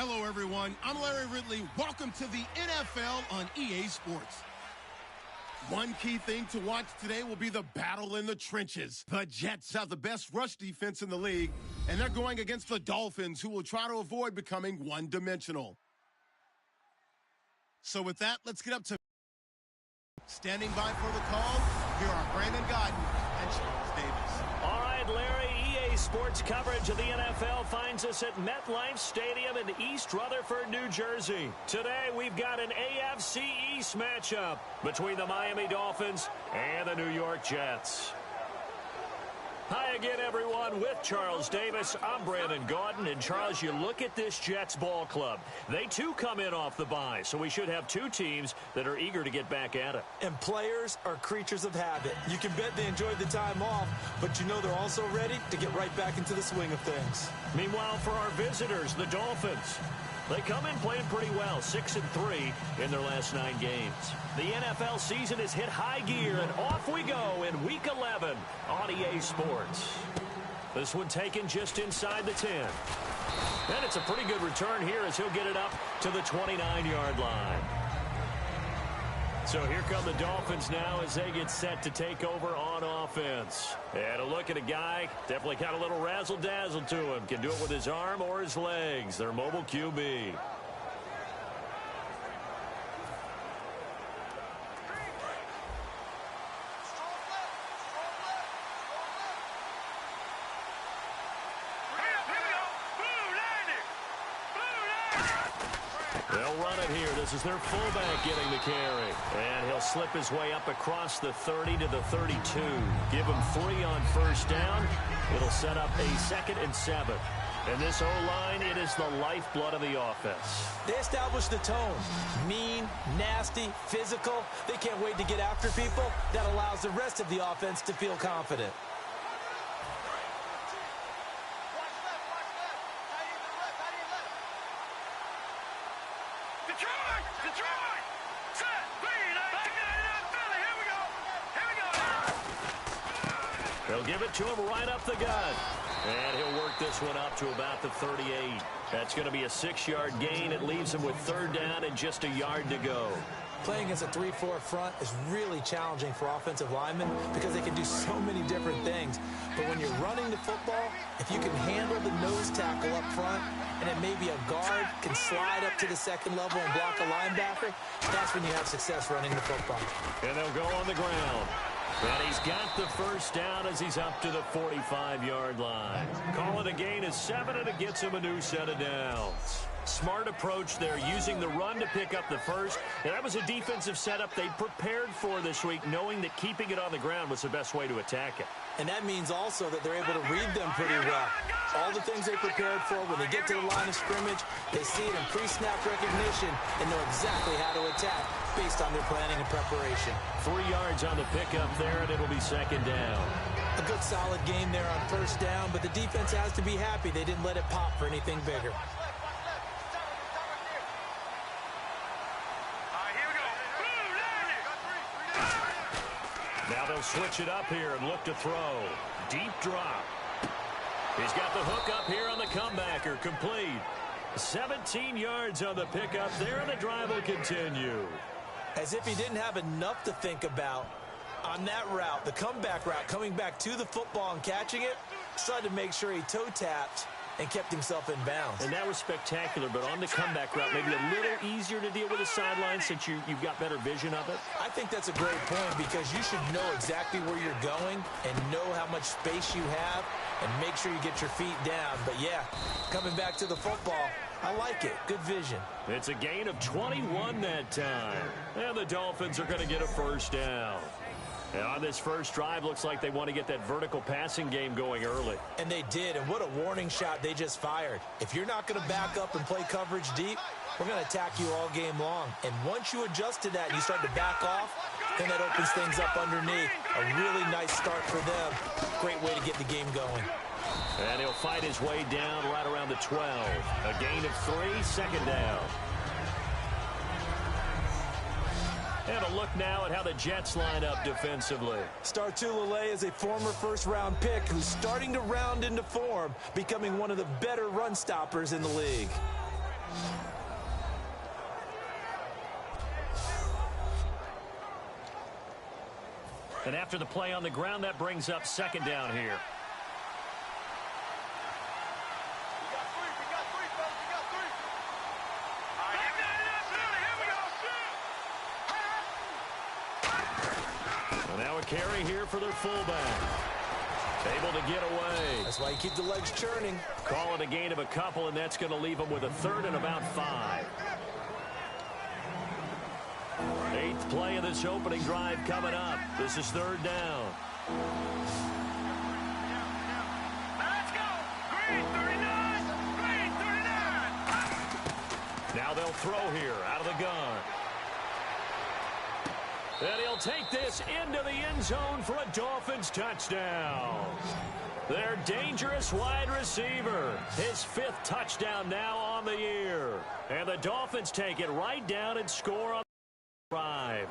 Hello, everyone. I'm Larry Ridley. Welcome to the NFL on EA Sports. One key thing to watch today will be the battle in the trenches. The Jets have the best rush defense in the league, and they're going against the Dolphins, who will try to avoid becoming one-dimensional. So with that, let's get up to standing by for the call. Here are Brandon Gaudin and Charles Davis. All right, Larry, EA Sports coverage of the NFL finds us at MetLife Stadium in East Rutherford, New Jersey. Today, we've got an AFC East matchup between the Miami Dolphins and the New York Jets. Hi again, everyone. With Charles Davis, I'm Brandon Gaudin. And, Charles, you look at this Jets ball club. They, too, come in off the bye, so we should have two teams that are eager to get back at it. And players are creatures of habit. You can bet they enjoyed the time off, but you know they're also ready to get right back into the swing of things. Meanwhile, for our visitors, the Dolphins, they come in playing pretty well, 6-3 in their last 9 games. The NFL season has hit high gear, and off we go in Week 11 on EA Sports. This one taken just inside the 10. And it's a pretty good return here as he'll get it up to the 29-yard line. So here come the Dolphins now as they get set to take over on offense. And a look at a guy, definitely got a little razzle-dazzle to him. Can do it with his arm or his legs. Their mobile QB. They'll run it here. This is their fullback getting the carry. And he'll slip his way up across the 30 to the 32. Give him 3 on first down. It'll set up a 2nd and 7. And this O-line, it is the lifeblood of the offense. They establish the tone. Mean, nasty, physical. They can't wait to get after people. That allows the rest of the offense to feel confident. They'll give it to him right up the gut. And he'll work this one up to about the 38. That's going to be a 6-yard gain. It leaves him with 3rd down and just a yard to go. Playing against a 3-4 front is really challenging for offensive linemen because they can do so many different things. But when you're running the football, if you can handle the nose tackle up front, and then maybe a guard can slide up to the 2nd level and block a linebacker, that's when you have success running the football. And they'll go on the ground. And he's got the 1st down as he's up to the 45-yard line. Call it a gain of 7, and it gets him a new set of downs. Smart approach there, using the run to pick up the 1st. And that was a defensive setup they prepared for this week, knowing that keeping it on the ground was the best way to attack it. And that means also that they're able to read them pretty well. All the things they prepared for, when they get to the line of scrimmage, they see it in pre-snap recognition and know exactly how to attack based on their planning and preparation. 3 yards on the pickup there, and it'll be 2nd down. A good solid game there on 1st down, but the defense has to be happy they didn't let it pop for anything bigger. Now they'll switch it up here and look to throw. Deep drop. He's got the hook up here on the comebacker. Complete. 17 yards on the pickup there, and the drive will continue. As if he didn't have enough to think about on that route, the comeback route, coming back to the football and catching it, decided to make sure he toe-tapped and kept himself in bounds. And that was spectacular, but on the comeback route, maybe a little easier to deal with the sideline since you've got better vision of it. I think that's a great point because you should know exactly where you're going and know how much space you have and make sure you get your feet down. But, yeah, coming back to the football, I like it. Good vision. It's a gain of 21 that time. And the Dolphins are going to get a 1st down. And on this first drive, looks like they want to get that vertical passing game going early. And they did, and what a warning shot they just fired. If you're not going to back up and play coverage deep, we're going to attack you all game long. And once you adjust to that and you start to back off, then that opens things up underneath. A really nice start for them. Great way to get the game going. And he'll fight his way down right around the 12. A gain of 3, 2nd down. And a look now at how the Jets line up defensively. Startulele is a former first-round pick who's starting to round into form, becoming one of the better run stoppers in the league. And after the play on the ground, that brings up second down here. Now a carry here for their fullback. Able to get away. That's why you keep the legs churning. Call it a gain of a couple, and that's going to leave them with a third and about 5. 8th play of this opening drive coming up. This is third down. Let's go. Green 39. Green 39. Now they'll throw here out of the gun. And he'll take this into the end zone for a Dolphins touchdown. Their dangerous wide receiver. His 5th touchdown now on the year. And the Dolphins take it right down and score on the drive.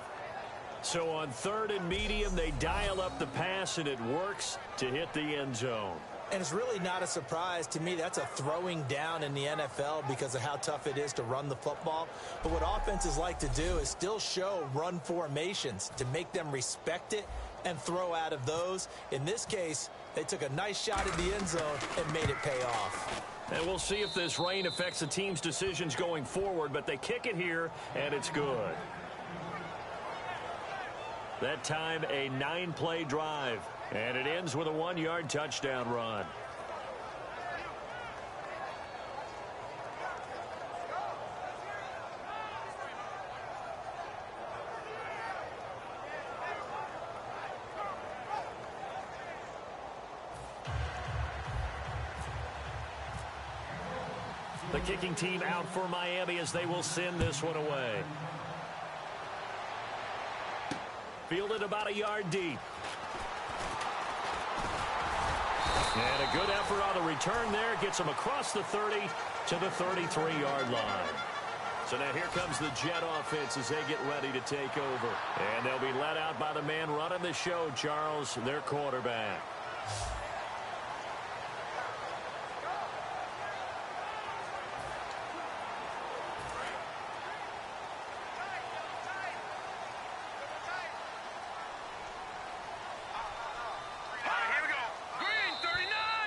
So on 3rd and medium, they dial up the pass, and it works to hit the end zone. And it's really not a surprise to me. That's a throwing down in the NFL because of how tough it is to run the football. But what offenses like to do is still show run formations to make them respect it and throw out of those. In this case, they took a nice shot at the end zone and made it pay off. And we'll see if this rain affects the team's decisions going forward, but they kick it here, and it's good. That time, a 9-play drive. And it ends with a 1-yard touchdown run. The kicking team out for Miami as they will send this one away. Fielded about a yard deep. And a good effort on the return there. Gets them across the 30 to the 33-yard line. So now here comes the Jet offense as they get ready to take over. And they'll be let out by the man running the show, Charles, their quarterback.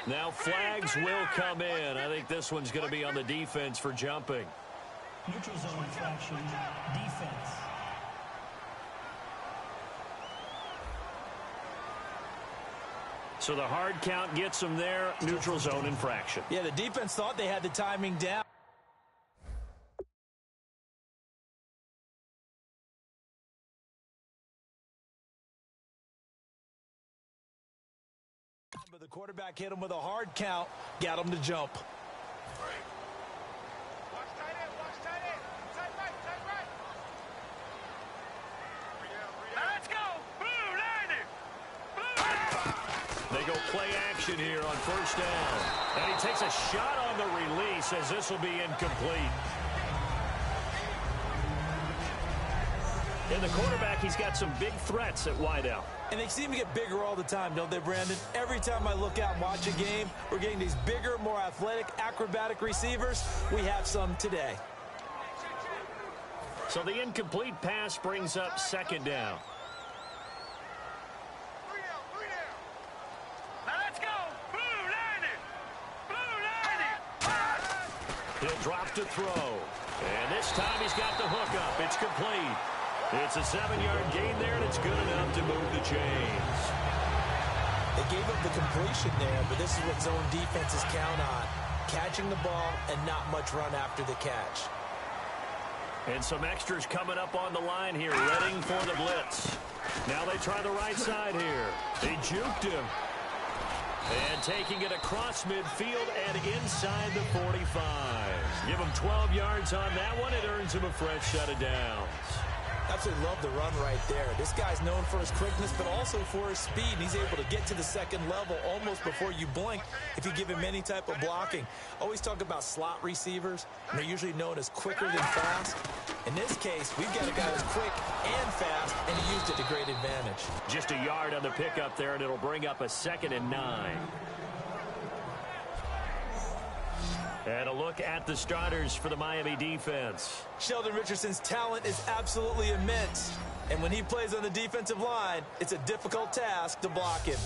Now flags will come in. I think this one's going to be on the defense for jumping. Neutral zone infraction, defense. So the hard count gets them there. Neutral zone infraction. Yeah, the defense thought they had the timing down. But the quarterback hit him with a hard count, got him to jump. Watch tight end, tight right, tight right. Let's go. Blue 90. They go play action here on first down. And he takes a shot on the release as this will be incomplete. In the quarterback, he's got some big threats at wideout. And they seem to get bigger all the time, don't they, Brandon? Every time I look out and watch a game, we're getting these bigger, more athletic, acrobatic receivers. We have some today. So the incomplete pass brings up second down. Let's go. Blue 90. He'll drop to throw. And this time he's got the hook up. It's complete. It's a 7-yard gain there, and it's good enough to move the chains. They gave up the completion there, but this is what zone defenses count on. Catching the ball and not much run after the catch. And some extras coming up on the line here, ready for the blitz. Now they try the right side here. They juked him. And taking it across midfield and inside the 45. Give him 12 yards on that one. It earns him a fresh set of downs. Absolutely love the run right there. This guy's known for his quickness, but also for his speed. He's able to get to the second level almost before you blink if you give him any type of blocking. Always talk about slot receivers, and they're usually known as quicker than fast. In this case, we've got a guy who's quick and fast, and he used it to great advantage. Just a yard on the pickup there, and it'll bring up a 2nd and 9. And a look at the starters for the Miami defense. Sheldon Richardson's talent is absolutely immense. And when he plays on the defensive line, it's a difficult task to block him.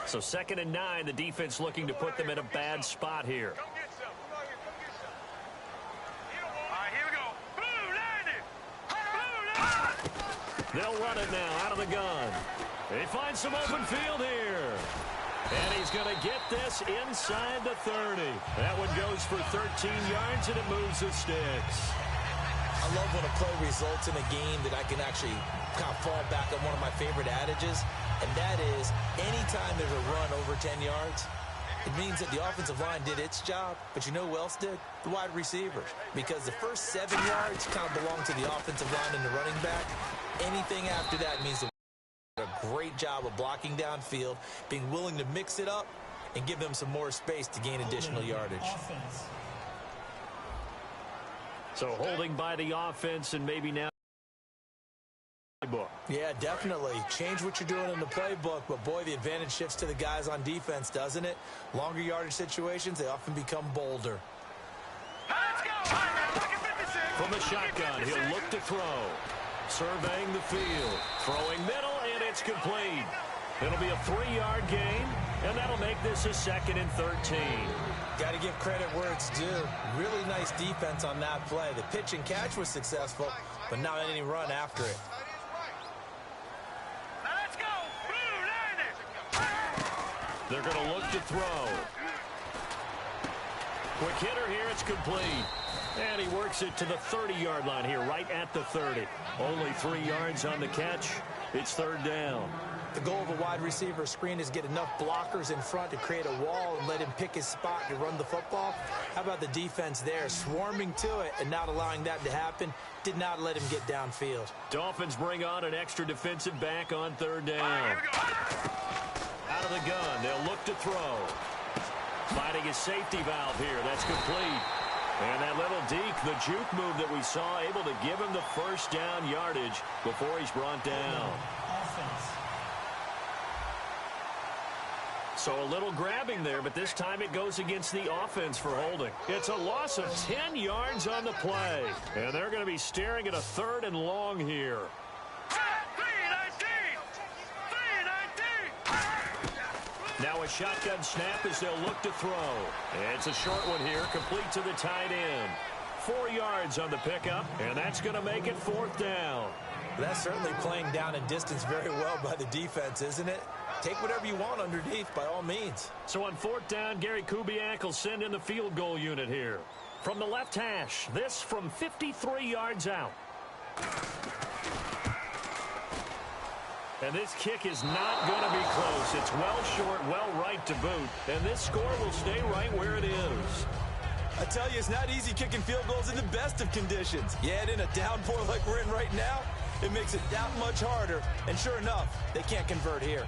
So 2nd and 9, the defense looking to put them in a bad spot here. Come get some. Come on here. Come get some. All right, here we go. Boom, landed. Boom, landed. They'll run it now out of the gun. They find some open field here. And he's going to get this inside the 30. That one goes for 13 yards, and it moves the sticks. I love when a play results in a game that I can actually kind of fall back on one of my favorite adages, and that is anytime there's a run over 10 yards, it means that the offensive line did its job, but you know who else did? The wide receivers. Because the first 7 yards kind of belong to the offensive line and the running back. Anything after that means the a great job of blocking downfield, being willing to mix it up, and give them some more space to gain additional yardage. Offense. So holding by the offense, and maybe now playbook. Yeah, definitely. Change what you're doing in the playbook, but boy, the advantage shifts to the guys on defense, doesn't it? Longer yardage situations, they often become bolder. Let's go. All right, now look at 56. From the shotgun, he'll look to throw. Surveying the field. Throwing middle, and it's complete. It'll be a 3-yard gain, and that'll make this a 2nd and 13. Got to give credit where it's due. Really nice defense on that play. The pitch and catch was successful, but not any run after it. Now let's go. Boom, landed. They're going to look to throw. Quick hitter here, it's complete. And he works it to the 30-yard line here, right at the 30. Only 3 yards on the catch. It's 3rd down. The goal of a wide receiver screen is get enough blockers in front to create a wall and let him pick his spot to run the football. How about the defense there, swarming to it and not allowing that to happen? Did not let him get downfield. Dolphins bring on an extra defensive back on 3rd down. Out of the gun, they'll look to throw. Finding his safety valve here. That's complete. And that little deke, the juke move that we saw, able to give him the 1st down yardage before he's brought down. Offense. So a little grabbing there, but this time it goes against the offense for holding. It's a loss of 10 yards on the play. And they're going to be staring at a 3rd and long here. 319. Now a shotgun snap as they'll look to throw. It's a short one here, complete to the tight end. 4 yards on the pickup, and that's going to make it 4th down. That's certainly playing down and distance very well by the defense, isn't it? Take whatever you want underneath by all means. So on 4th down, Gary Kubiak will send in the field goal unit here. From the left hash, this from 53 yards out. And this kick is not going to be close. It's well short, well right to boot. And this score will stay right where it is. I tell you, it's not easy kicking field goals in the best of conditions. Yet in a downpour like we're in right now, it makes it that much harder. And sure enough, they can't convert here.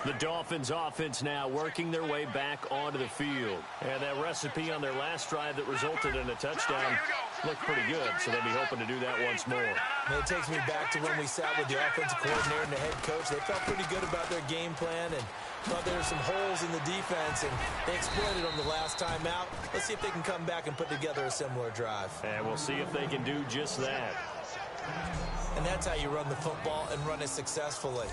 The Dolphins offense now working their way back onto the field. And that recipe on their last drive that resulted in a touchdown looked pretty good, so they'll be hoping to do that once more. And it takes me back to when we sat with the offensive coordinator and the head coach. They felt pretty good about their game plan and thought there were some holes in the defense, and they exploited them the last time out. Let's see if they can come back and put together a similar drive. And we'll see if they can do just that. And that's how you run the football and run it successfully.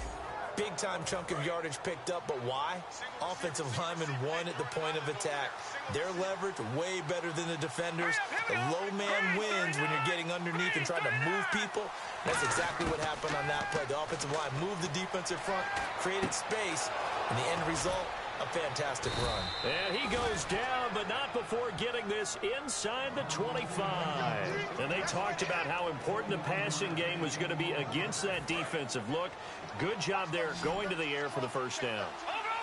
Big-time chunk of yardage picked up, but why? Offensive linemen won at the point of attack. Their leverage way better than the defenders. The low man wins when you're getting underneath and trying to move people. That's exactly what happened on that play. The offensive line moved the defensive front, created space, and the end result, a fantastic run. And he goes down, but not before getting this inside the 25. And they talked about how important the passing game was going to be against that defensive look. Good job there going to the air for the 1st down.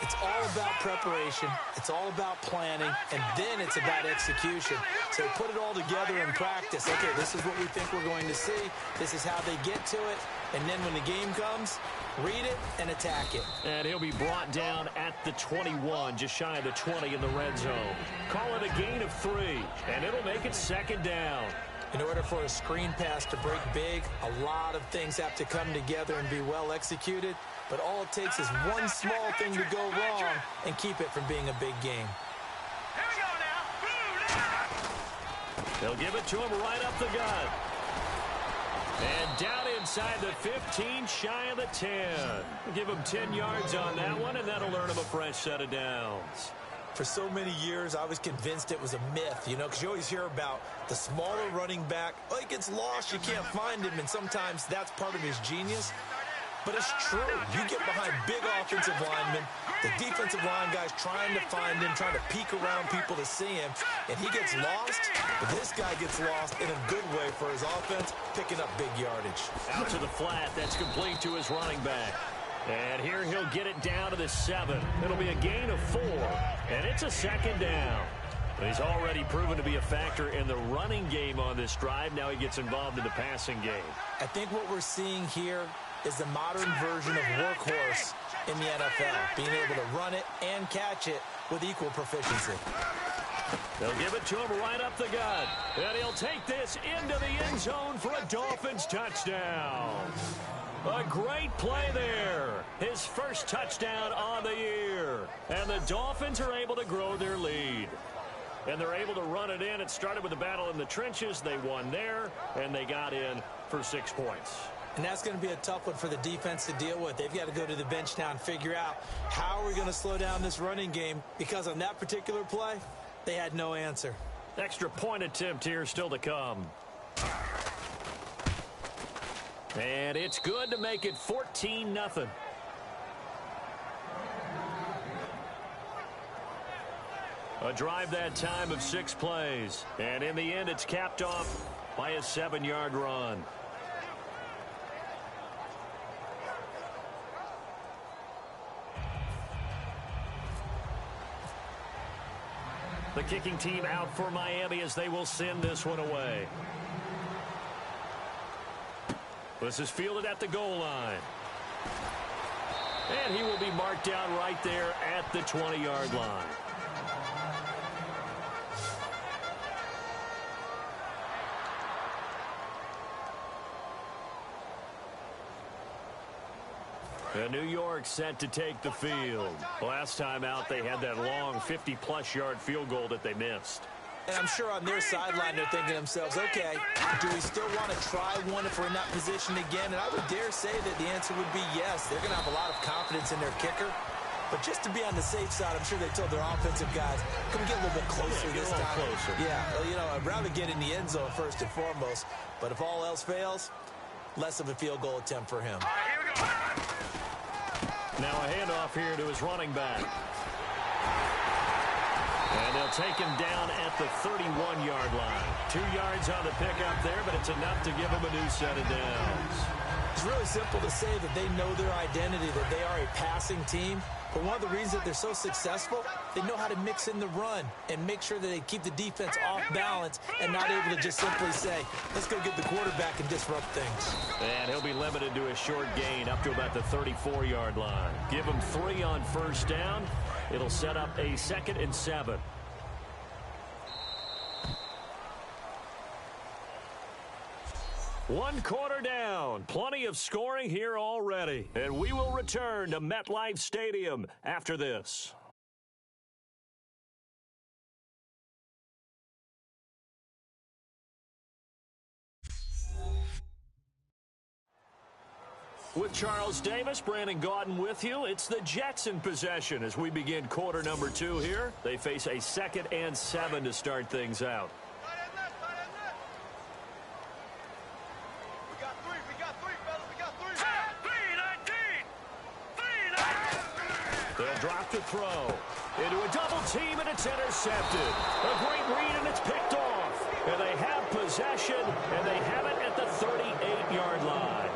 It's all about preparation. It's all about planning. And then it's about execution. So put it all together in practice. Okay, this is what we think we're going to see. This is how they get to it. And then when the game comes, read it and attack it. And he'll be brought down at the 21, just shy of the 20 in the red zone. Call it a gain of 3, and it'll make it second down. In order for a screen pass to break big, a lot of things have to come together and be well executed. But all it takes is one small thing to go wrong and keep it from being a big game. Here we go now. They'll give it to him right up the gut. And down inside the 15, shy of the 10. Give him 10 yards on that one, and that'll earn him a fresh set of downs. For so many years, I was convinced it was a myth, because you always hear about the smaller running back. Oh, he gets lost, you can't find him, and sometimes that's part of his genius. But it's true. You get behind big offensive linemen, the defensive line guys trying to find him, trying to peek around people to see him, and he gets lost. But this guy gets lost in a good way for his offense, picking up big yardage. Out to the flat. That's complete to his running back. And here he'll get it down to the 7. It'll be a gain of 4, and it's a second down. He's already proven to be a factor in the running game on this drive. Now he gets involved in the passing game. I think what we're seeing here is the modern version of workhorse in the NFL, being able to run it and catch it with equal proficiency. They'll give it to him right up the gut. And he'll take this into the end zone for a Dolphins touchdown. A great play there. His first touchdown on the year. And the Dolphins are able to grow their lead. And they're able to run it in. It started with a battle in the trenches. They won there, and they got in for 6 points. And that's going to be a tough one for the defense to deal with. They've got to go to the bench now and figure out how are we going to slow down this running game, because on that particular play, they had no answer. Extra point attempt here still to come. And it's good to make it 14-0. A drive that time of 6 plays. And in the end, it's capped off by a 7-yard run. The kicking team out for Miami as they will send this one away. This is fielded at the goal line. And he will be marked down right there at the 20-yard line. And New York set to take the field. Last time out, they had that long 50-plus yard field goal that they missed. And I'm sure on their sideline, they're thinking to themselves, okay, do we still want to try one if we're in that position again? And I would dare say that the answer would be yes. They're going to have a lot of confidence in their kicker. But just to be on the safe side, I'm sure they told their offensive guys, come get a little bit closer this time. Closer. Yeah, I'd rather get in the end zone first and foremost. But if all else fails, less of a field goal attempt for him. Here we go. Now a handoff here to his running back. And they'll take him down at the 31-yard line. 2 yards on the pickup there, but it's enough to give him a new set of downs. It's really simple to say that they know their identity, that they are a passing team. But one of the reasons that they're so successful, they know how to mix in the run and make sure that they keep the defense off balance and not able to just simply say, let's go get the quarterback and disrupt things. And he'll be limited to a short gain up to about the 34-yard line. Give him 3 on first down. It'll set up a 2nd and 7. One quarter down. Plenty of scoring here already. And we will return to MetLife Stadium after this. With Charles Davis, Brandon Gaudin with you. It's the Jets in possession as we begin quarter number 2 here. They face a 2nd and 7 to start things out. They'll drop the throw into a double team, and it's intercepted. A great read, and it's picked off. And they have possession, and they have it at the 38-yard line.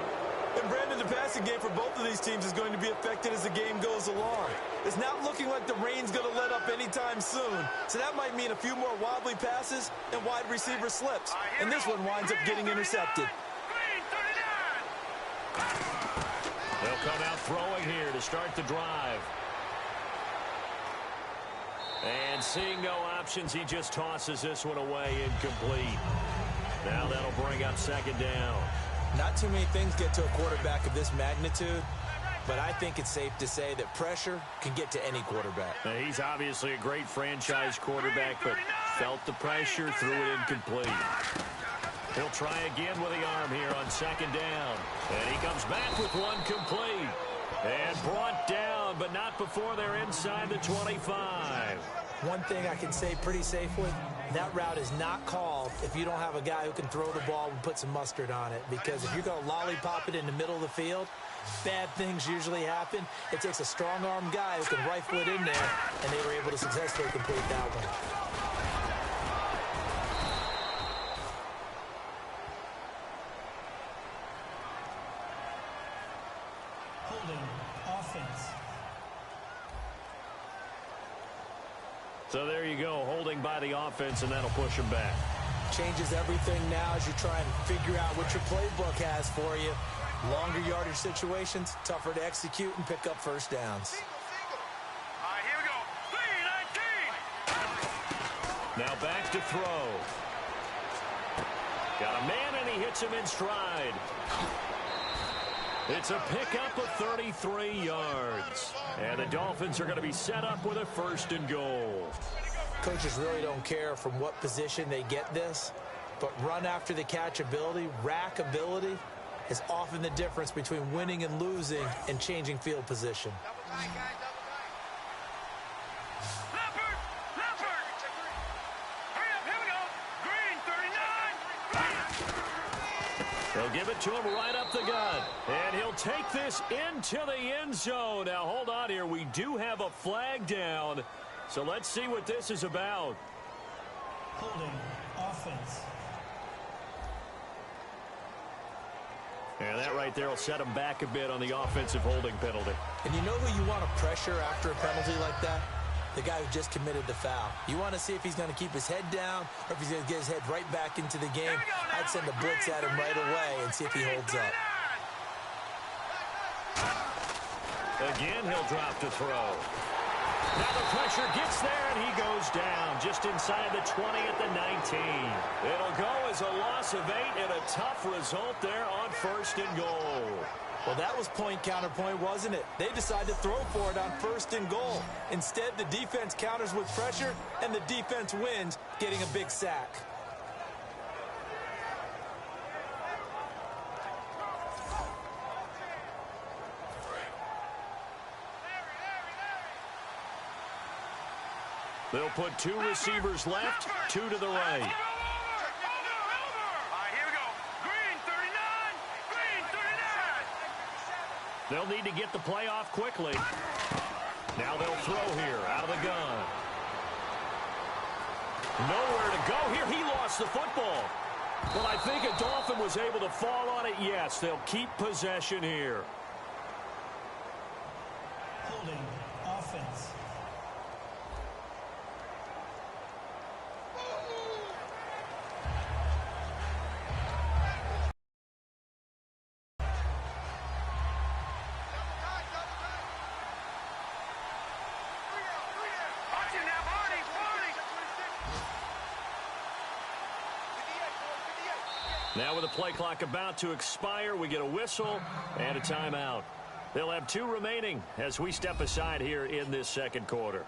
And And Brandon, the passing game for both of these teams is going to be affected as the game goes along. It's not looking like the rain's going to let up anytime soon. So that might mean a few more wobbly passes and wide receiver slips. And this one winds up getting intercepted. They'll come out throwing here to start the drive. And seeing no options, he just tosses this one away incomplete. Now that'll bring up second down. Not too many things get to a quarterback of this magnitude, but I think it's safe to say that pressure can get to any quarterback. Now, he's obviously a great franchise quarterback, but felt the pressure, threw it incomplete. He'll try again with the arm here on second down. And he comes back with one complete. And brought down, but not before they're inside the 25. One thing I can say pretty safely, that route is not called if you don't have a guy who can throw the ball and put some mustard on it. Because if you're going to lollipop it in the middle of the field, bad things usually happen. It takes a strong-arm guy who can rifle it in there, and they were able to successfully complete that one. Offense. So there you go, holding by the offense, and that'll push him back. Changes everything now as you try and figure out what your playbook has for you. Longer yardage situations, tougher to execute and pick up first downs. All right, here we go. 3-19. Now back to throw. Got a man, and he hits him in stride. It's a pickup of 33 yards. And the Dolphins are going to be set up with a 1st and goal. Coaches really don't care from what position they get this, but run after the catch ability, rack ability, is often the difference between winning and losing and changing field position. They'll give it to him right up the gut. And he'll take this into the end zone. Now, hold on here. We do have a flag down. So let's see what this is about. Holding. Offense. And that right there will set him back a bit on the offensive holding penalty. And you know who you want to pressure after a penalty like that? The guy who just committed the foul. You want to see if he's going to keep his head down or if he's going to get his head right back into the game. I'd send a blitz at him right away and see if he holds up. Again, he'll drop to throw. Now the pressure gets there, and he goes down just inside the 20 at the 19. It'll go as a loss of 8 and a tough result there on 1st and goal. Well, that was point counterpoint, wasn't it? They decided to throw for it on 1st and goal. Instead, the defense counters with pressure, and the defense wins, getting a big sack. They'll put 2 receivers left, 2 to the right. They'll need to get the play off quickly. Now they'll throw here out of the gun. Nowhere to go here. He lost the football. But I think a Dolphin was able to fall on it. Yes, they'll keep possession here. Holding. Offense. Now with the play clock about to expire, we get a whistle and a timeout. They'll have 2 remaining as we step aside here in this second quarter.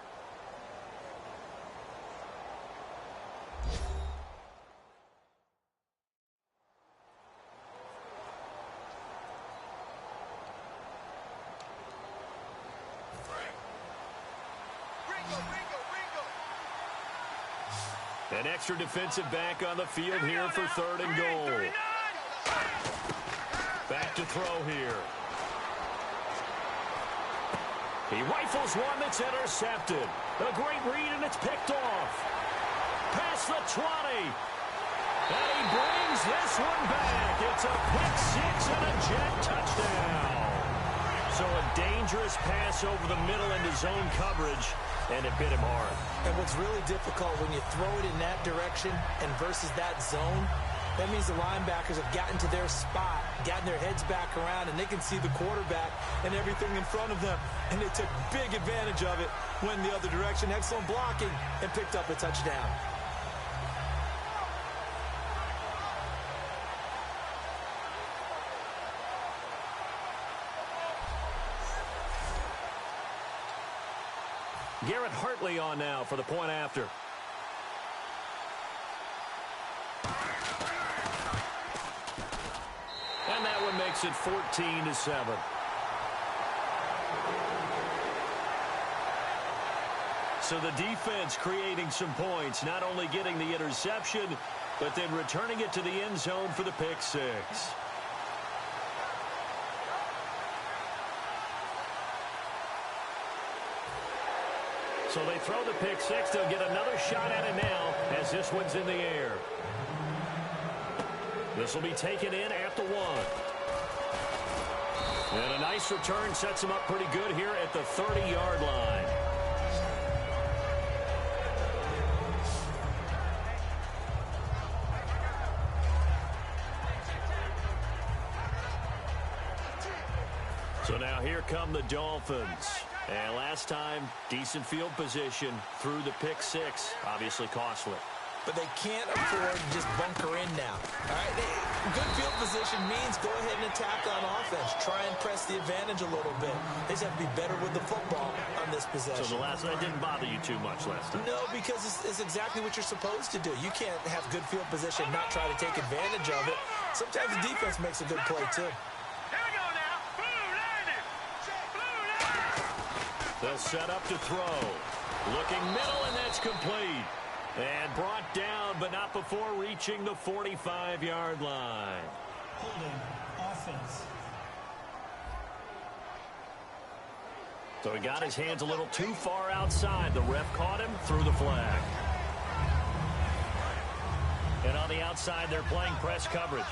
An extra defensive back on the field here for 3rd and goal. Back to throw here. He rifles one that's intercepted. A great read, and it's picked off. Past the 20. And he brings this one back. It's a pick six and a Jet touchdown. So a dangerous pass over the middle into zone coverage, and it bit him hard. And what's really difficult when you throw it in that direction and versus that zone, that means the linebackers have gotten to their spot, gotten their heads back around, and they can see the quarterback and everything in front of them. And they took big advantage of it, went the other direction, excellent blocking, and picked up a touchdown. Garrett Hartley on now for the point after. And that one makes it 14-7. So the defense creating some points, not only getting the interception, but then returning it to the end zone for the pick six. So they throw the pick six. They'll get another shot at it now as this one's in the air. This will be taken in at the 1. And a nice return sets him up pretty good here at the 30-yard line. So now here come the Dolphins. And last time, decent field position through the pick six. Obviously costly. But they can't afford to just bunker in now. All right, good field position means go ahead and attack on offense. Try and press the advantage a little bit. They just have to be better with the football on this possession. So the last one didn't bother you too much last time? No, because it's exactly what you're supposed to do. You can't have good field position and not try to take advantage of it. Sometimes the defense makes a good play, too. They'll set up to throw. Looking middle, and that's complete. And brought down, but not before reaching the 45-yard line. Holding offense. So he got his hands a little too far outside. The ref caught him, threw the flag. And on the outside, they're playing press coverage.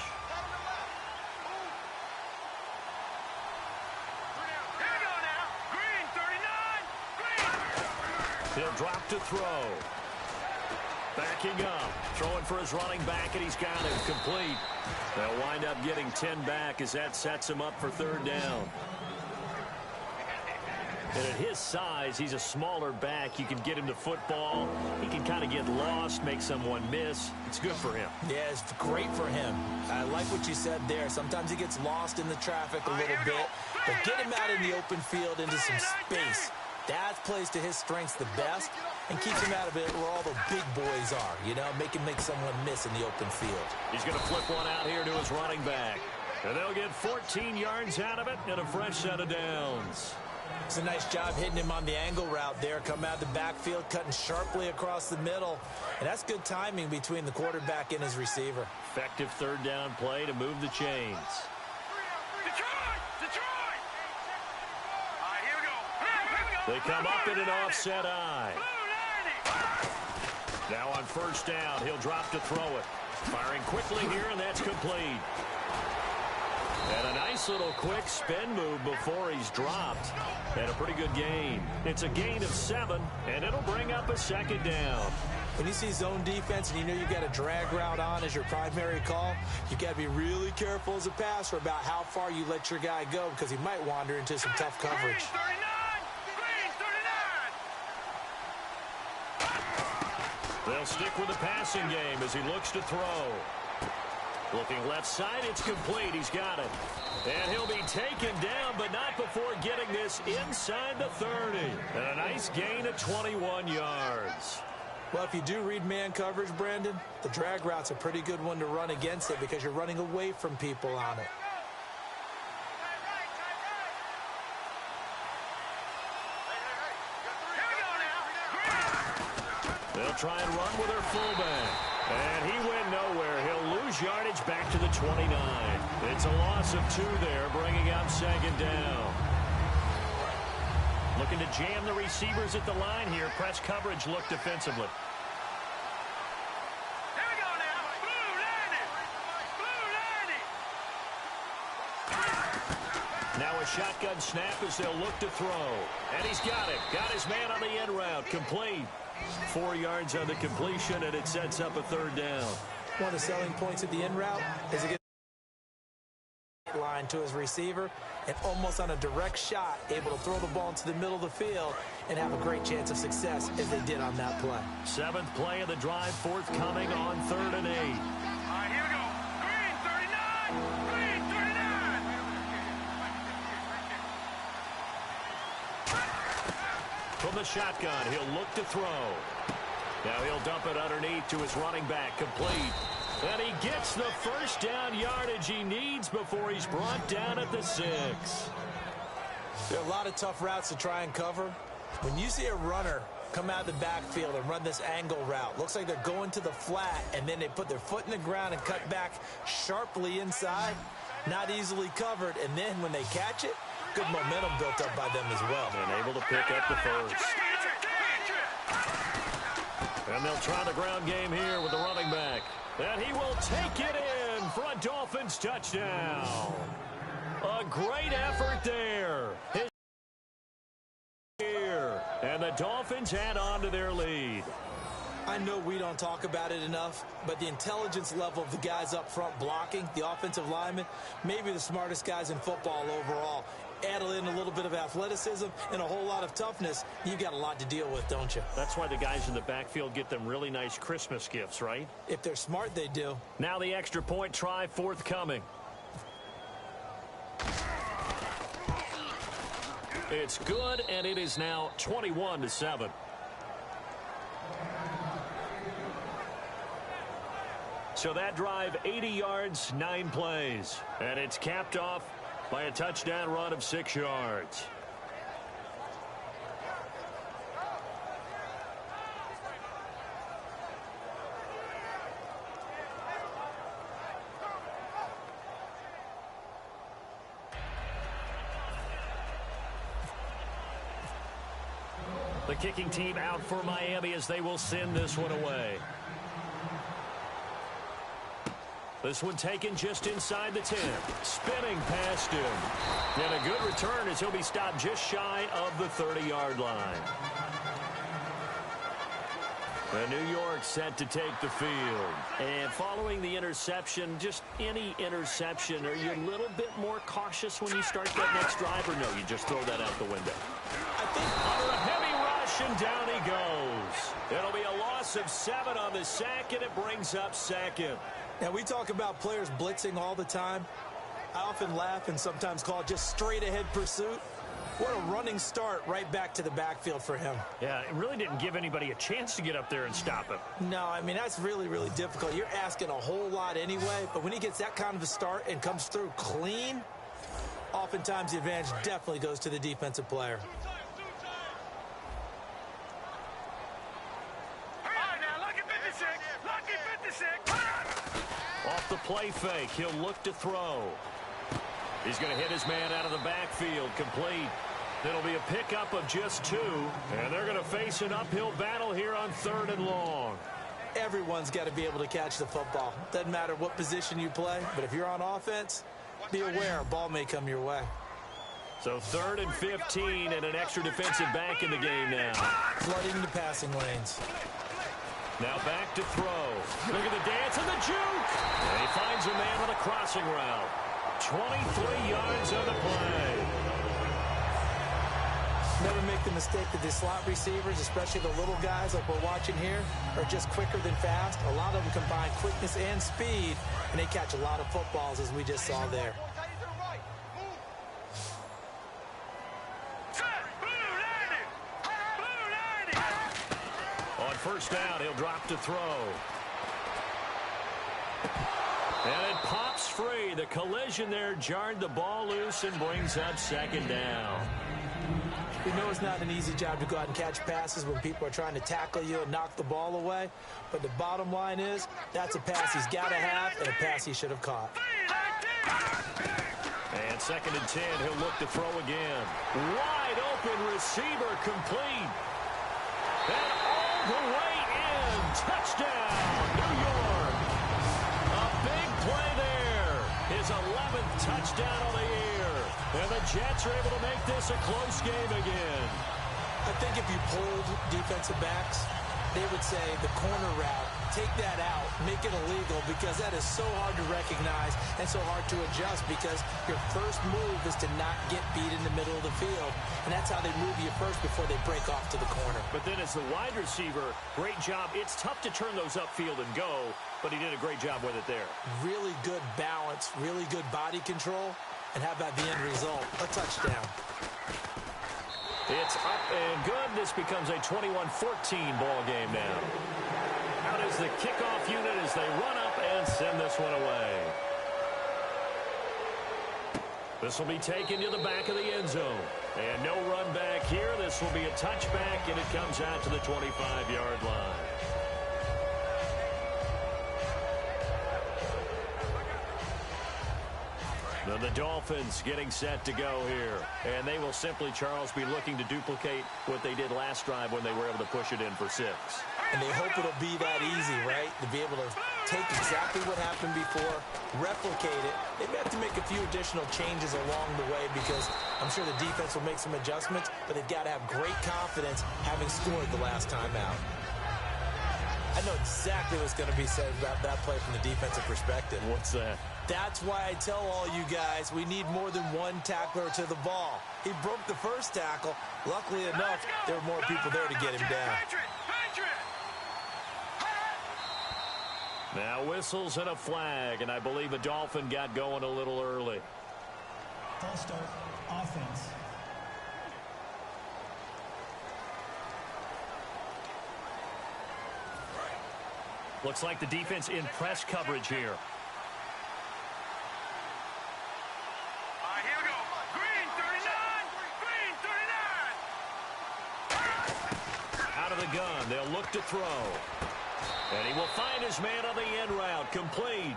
He'll drop to throw. Backing up. Throwing for his running back, and he's got him complete. They'll wind up getting 10 back as that sets him up for third down. And at his size, he's a smaller back. You can get him to football. He can kind of get lost, make someone miss. It's good for him. Yeah, it's great for him. I like what you said there. Sometimes he gets lost in the traffic a little bit. But get him out in the open field into some space. That plays to his strengths the best and keeps him out of it where all the big boys are, you know, make someone miss in the open field. He's going to flip one out here to his running back. And they'll get 14 yards out of it and a fresh set of downs. It's a nice job hitting him on the angle route there. Come out of the backfield, cutting sharply across the middle. And that's good timing between the quarterback and his receiver. Effective third down play to move the chains. They come up in an offset eye. Now on first down, he'll drop to throw it. Firing quickly here, and that's complete. And a nice little quick spin move before he's dropped. And a pretty good gain. It's a gain of 7, and it'll bring up a second down. When you see zone defense and you know you've got a drag route on as your primary call, you've got to be really careful as a passer about how far you let your guy go because he might wander into some tough coverage. They'll stick with the passing game as he looks to throw. Looking left side, it's complete. He's got it. And he'll be taken down, but not before getting this inside the 30. And a nice gain of 21 yards. Well, if you do read man coverage, Brandon, the drag route's a pretty good one to run against it because you're running away from people on it. They'll try and run with their fullback. And he went nowhere. He'll lose yardage back to the 29. It's a loss of 2 there, bringing up second down. Looking to jam the receivers at the line here. Press coverage look defensively. Here we go now. Blue shotgun snap as they'll look to throw. And he's got it. Got his man on the end route. Complete. 4 yards on the completion, and it sets up a third down. One of the selling points of the end route is it gets line to his receiver and almost on a direct shot able to throw the ball into the middle of the field and have a great chance of success as they did on that play. 7th play of the drive forthcoming on 3rd and 8. All right, here we go. Green, 39. Green, 39. From the shotgun, he'll look to throw. Now he'll dump it underneath to his running back, complete. And he gets the first down yardage he needs before he's brought down at the 6. There are a lot of tough routes to try and cover. When you see a runner come out of the backfield and run this angle route, looks like they're going to the flat, and then they put their foot in the ground and cut back sharply inside, not easily covered, and then when they catch it, good momentum built up by them as well. And able to pick up the first. And they'll try the ground game here with the running back. And he will take it in for a Dolphins touchdown. A great effort there. And the Dolphins add on to their lead. I know we don't talk about it enough, but the intelligence level of the guys up front blocking, the offensive linemen, maybe the smartest guys in football overall. Add in a little bit of athleticism and a whole lot of toughness, you've got a lot to deal with, don't you? That's why the guys in the backfield get them really nice Christmas gifts, right? If they're smart, they do. Now the extra point try forthcoming. It's good, and it is now 21-7. So that drive, 80 yards, 9 plays. And it's capped off by a touchdown run of 6 yards. The kicking team out for Miami as they will send this one away. This one taken just inside the 10. Spinning past him. And a good return as he'll be stopped just shy of the 30-yard line. And New York set to take the field. And following the interception, just any interception, are you a little bit more cautious when you start that next drive, or no, you just throw that out the window? I think under a heavy rush, and down he goes. It'll be a loss of 7 on the sack, and it brings up 2nd. Now, we talk about players blitzing all the time. I often laugh and sometimes call it just straight-ahead pursuit. What a running start right back to the backfield for him. Yeah, it really didn't give anybody a chance to get up there and stop him. No, I mean, that's really, really difficult. You're asking a whole lot anyway, but when he gets that kind of a start and comes through clean, oftentimes the advantage definitely goes to the defensive player. Off the play fake, he'll look to throw. He's going to hit his man out of the backfield, complete. It'll be a pickup of just 2, and they're going to face an uphill battle here on 3rd and long. Everyone's got to be able to catch the football. Doesn't matter what position you play, but if you're on offense, be aware a ball may come your way. So 3rd and 15 and an extra defensive back in the game now. Flooding the passing lanes. Now back to throw. Look at the dance and the juke. And he finds a man on a crossing route. 23 yards on the play. Never make the mistake that the slot receivers, especially the little guys like we're watching here, are just quicker than fast. A lot of them combine quickness and speed, and they catch a lot of footballs, as we just saw there. On first down, he'll drop to throw. And it pops free. The collision there jarred the ball loose and brings up 2nd down. We know it's not an easy job to go out and catch passes when people are trying to tackle you and knock the ball away. But the bottom line is, that's a pass he's got to have and a pass he should have caught. And 2nd and 10, he'll look to throw again. Wide open receiver, complete. And all the way in. Touchdown, New York. A big play there. His his 11th touchdown of the year. And the Jets are able to make this a close game again. I think if you polled defensive backs, they would say the corner route, take that out, make it illegal, because that is so hard to recognize and so hard to adjust, because your first move is to not get beat in the middle of the field. And that's how they move you first before they break off to the corner. But then as the wide receiver, great job. It's tough to turn those upfield and go, but he did a great job with it there. Really good balance, really good body control, and how about the end result? A touchdown. It's up and good. This becomes a 21-14 ball game now. Out is the kickoff unit as they run up and send this one away. This will be taken to the back of the end zone. And no run back here. This will be a touchback, and it comes out to the 25-yard line. Now the Dolphins getting set to go here. And they will simply, Charles, be looking to duplicate what they did last drive when they were able to push it in for 6. And they hope it'll be that easy, right? To be able to take exactly what happened before, replicate it. They may have to make a few additional changes along the way, because I'm sure the defense will make some adjustments, but they've got to have great confidence having scored the last time out. I know exactly what's going to be said about that play from the defensive perspective. What's that? That's why I tell all you guys we need more than one tackler to the ball. He broke the first tackle. Luckily enough, there were more people there to get him down. Now whistles and a flag, and I believe a Dolphin got going a little early. False start, offense. Looks like the defense in press coverage here. Here we go. Green 39. Green 39. Out of the gun, they'll look to throw. And he will find his man on the end route, complete.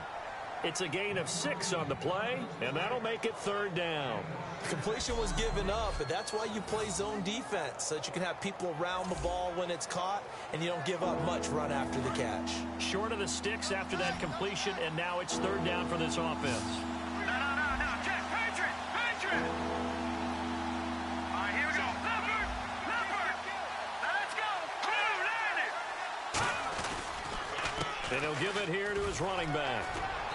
It's a gain of 6 on the play, and that'll make it 3rd down. Completion was given up, but that's why you play zone defense, so that you can have people around the ball when it's caught, and you don't give up much run after the catch. Short of the sticks after that completion, and now it's 3rd down for this offense. No. Check. Patriot. Here we go. Leopard. Let's go. And he'll give it here to his running back.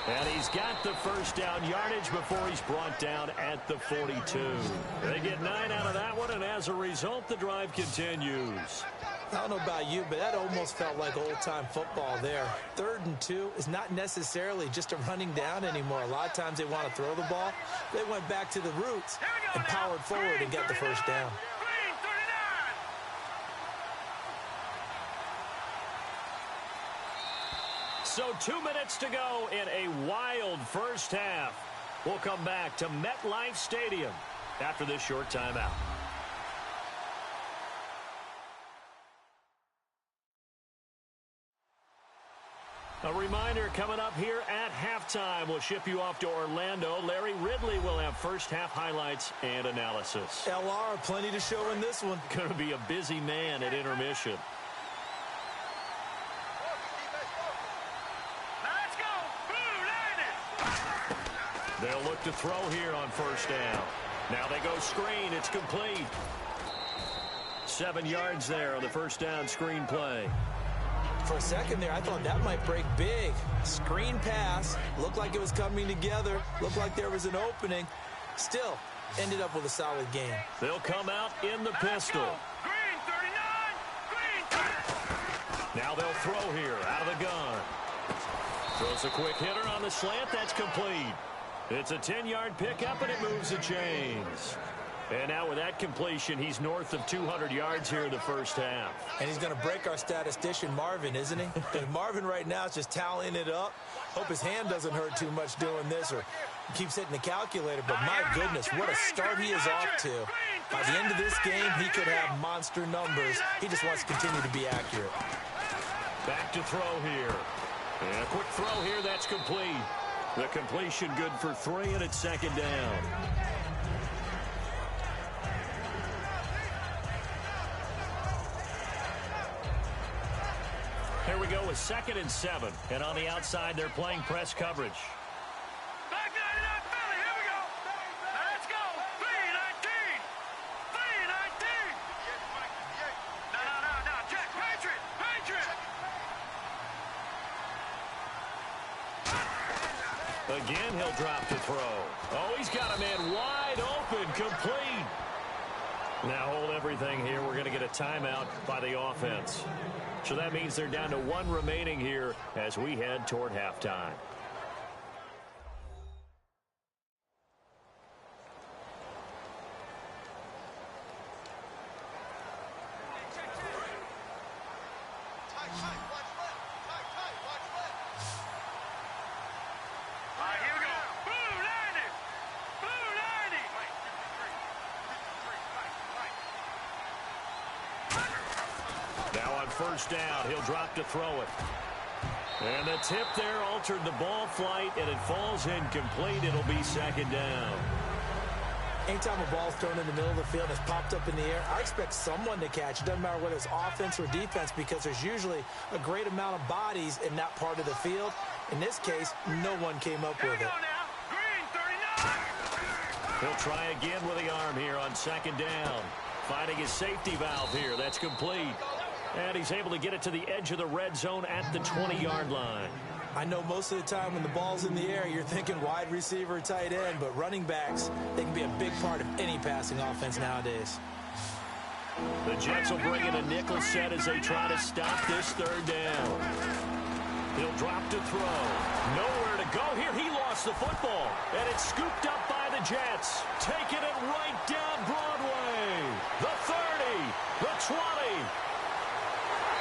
And he's got the 1st down yardage before he's brought down at the 42. They get 9 out of that one, and as a result, the drive continues. I don't know about you, but that almost felt like old-time football there. 3rd and 2 is not necessarily just a running down anymore. A lot of times they want to throw the ball. They went back to the roots and powered forward and got the 1st down. So 2 minutes to go in a wild first half. We'll come back to MetLife Stadium after this short timeout. A reminder coming up here at halftime. We'll ship you off to Orlando. Larry Ridley will have first half highlights and analysis. LR, plenty to show in this one. Going to be a busy man at intermission. They'll look to throw here on 1st down. Now they go screen. It's complete. 7 yards there on the 1st down screen play. For a second there, I thought that might break big. Screen pass. Looked like it was coming together. Looked like there was an opening. Still, ended up with a solid game. They'll come out in the pistol. Green 39. Now they'll throw here out of the gun. Throws a quick hitter on the slant. That's complete. It's a 10-yard pickup, and it moves the chains. And now with that completion, he's north of 200 yards here in the first half. And he's going to break our statistician, Marvin, isn't he? Because Marvin right now is just tallying it up. Hope his hand doesn't hurt too much doing this, or keeps hitting the calculator. But my goodness, what a start he is off to. By the end of this game, he could have monster numbers. He just wants to continue to be accurate. Back to throw here. And a quick throw here, that's complete. The completion good for 3, and it's 2nd down. Here we go with 2nd and 7. And on the outside, they're playing press coverage. Back 99. Again, he'll drop to throw. Oh, he's got a man wide open, complete. Now hold everything here. We're going to get a timeout by the offense. So that means they're down to one remaining here as we head toward halftime. First down, he'll drop to throw it. And the tip there altered the ball flight, and it falls incomplete. It'll be second down. Anytime a ball's thrown in the middle of the field and it's popped up in the air, I expect someone to catch. It doesn't matter whether it's offense or defense, because there's usually a great amount of bodies in that part of the field. In this case, no one came up with it. He'll try again with the arm here on second down. Finding his safety valve here. That's complete. And he's able to get it to the edge of the red zone at the 20-yard line. I know most of the time when the ball's in the air, you're thinking wide receiver, tight end, but running backs, they can be a big part of any passing offense nowadays. The Jets will bring in a nickel set as they try to stop this third down. He'll drop to throw. Nowhere to go here. He lost the football, and it's scooped up by the Jets. Taking it right down Broadway. The 30, the 20.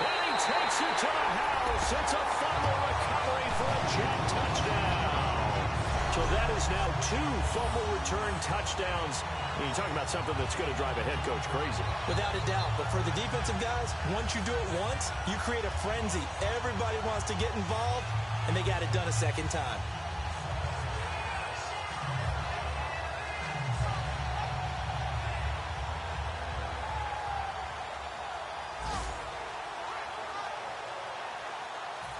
And he takes it to the house. It's a fumble recovery for a Jet touchdown. So that is now 2 fumble return touchdowns. And you're talking about something that's going to drive a head coach crazy. Without a doubt. But for the defensive guys, once you do it once, you create a frenzy. Everybody wants to get involved, and they got it done a second time.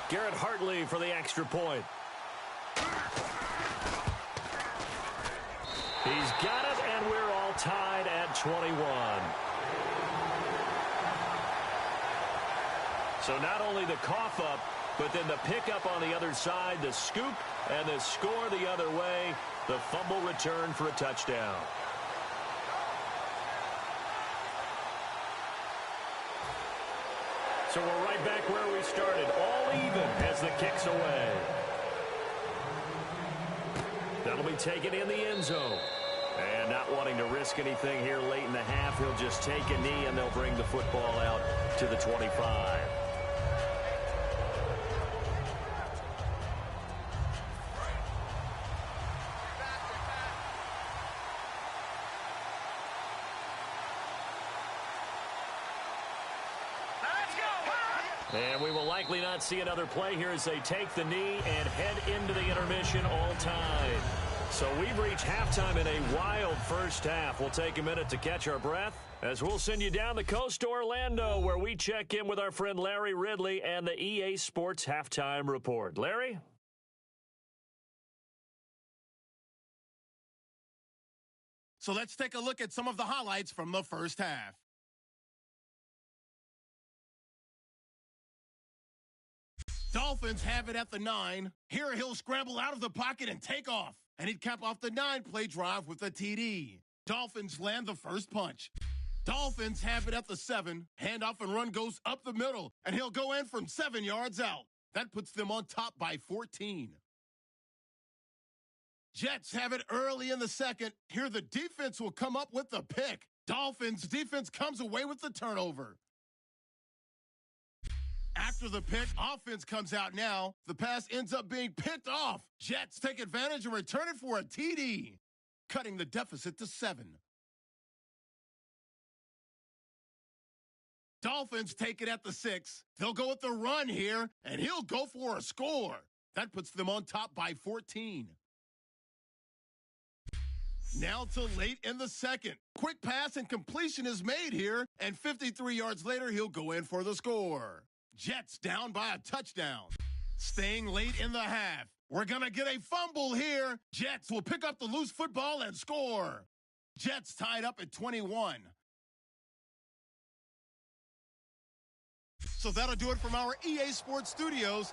Garrett Hartley for the extra point. He's got it, and we're all tied at 21. So not only the cough up, but then the pickup on the other side, the scoop, and the score the other way. The fumble return for a touchdown. So we're right back where we started, all even as the kick's away. That'll be taken in the end zone. And not wanting to risk anything here late in the half, he'll just take a knee and they'll bring the football out to the 25. And we will likely not see another play here as they take the knee and head into the intermission all time. So we've reached halftime in a wild first half. We'll take a minute to catch our breath as we'll send you down the coast to Orlando, where we check in with our friend Larry Ridley and the EA Sports Halftime Report. Larry? So let's take a look at some of the highlights from the first half. Dolphins have it at the 9. Here he'll scramble out of the pocket and take off. And he'd cap off the 9-play drive with a TD. Dolphins land the first punch. Dolphins have it at the 7. Handoff and run goes up the middle. And he'll go in from 7 yards out. That puts them on top by 14. Jets have it early in the second. Here the defense will come up with the pick. Dolphins defense comes away with the turnover. After the pick, offense comes out now. The pass ends up being picked off. Jets take advantage and return it for a TD, cutting the deficit to 7. Dolphins take it at the 6. They'll go with the run here, and he'll go for a score. That puts them on top by 14. Now to late in the second. Quick pass and completion is made here, and 53 yards later, he'll go in for the score. Jets down by a touchdown. Staying late in the half. We're going to get a fumble here. Jets will pick up the loose football and score. Jets tied up at 21. So that'll do it from our EA Sports Studios.